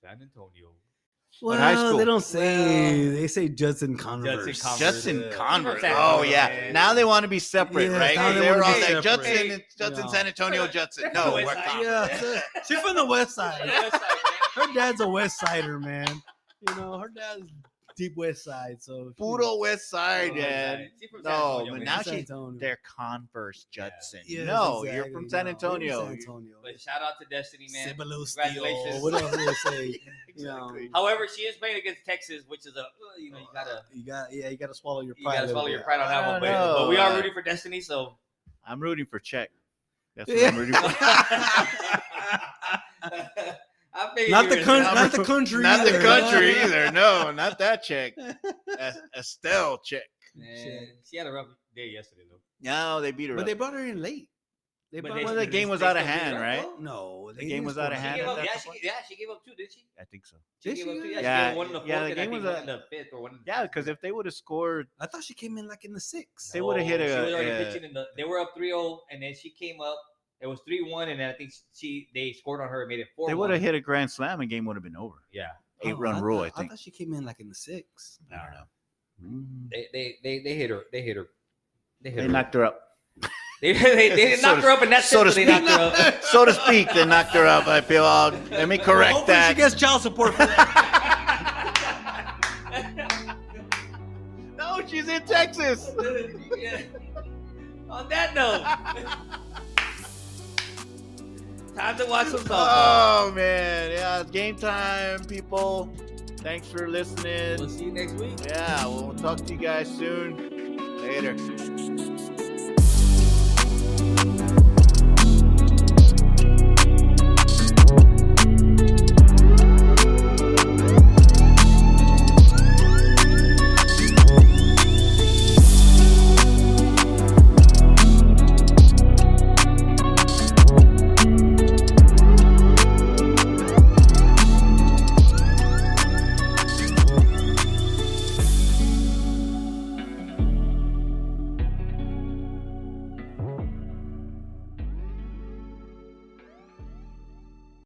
San Antonio. What high school? They don't say. Well, they say Judson Converse. Judson Converse. Justin Yeah. Converse. San Oh Antonio, yeah. man. Now they want to be separate, Yeah, right? now 'Cause they they were wanna all be like separate. Judson, Yeah. San Antonio, Judson. They're No, from the we're West Side. Yeah, she's from the West Side. West Side, man. Her dad's a West Sider, man. You know, her dad's deep West Side. So Puro West Side, West man. Side. She's from San No, Antonio, but man. now San she's Antonio. they're Converse Judson. Yes, No, you're exactly. from San No, Antonio. San Antonio. But shout out to Destiny, man. Cibolo Congratulations. Steel. What else do they say? Exactly. However, she is playing against Texas, which is you You gotta swallow your you pride. gotta a little swallow your bit. pride on that I one. don't know. But we are rooting for Destiny, so I'm rooting for Czech. That's what Yeah. I'm rooting for. I figured Not you the were- country. Not the country. Not the either. country either. No, not that Czech. Estelle Czech. Man, she had a rough day yesterday, though. No, they beat her. But up. they brought her in late. Well, the game was out of hand, right? No, The game was out of She hand gave at up. that Yeah, point? she gave up 2, didn't she? I think so. She Did gave she? up 2. Yeah, Yeah, she gave up 1 in the 4th, yeah, the and I game think was 1 a- in the 5th or 1 in the Yeah, because if they would have scored, I thought she came in like in the 6th. they would've hit She was already a- pitching in the. They were up 3-0, and then she came up. It was 3-1, and then I think they scored on her and made it 4-1. they would have hit a grand slam and game would have been over. Yeah, 8-run rule, I think. thought she came in like in the 6th. I don't know. they hit her. They hit her. They knocked her up. They didn't knock her up, and that's so to it. They knocked her up. So to speak, they knocked her up. I feel. Let me correct Hopefully that. she gets child support for that. No, she's in Texas. Yeah. On that note, time to watch some softball. Oh man, yeah, it's game time, people. Thanks for listening. We'll see you next week. Yeah, we'll talk to you guys soon. Later.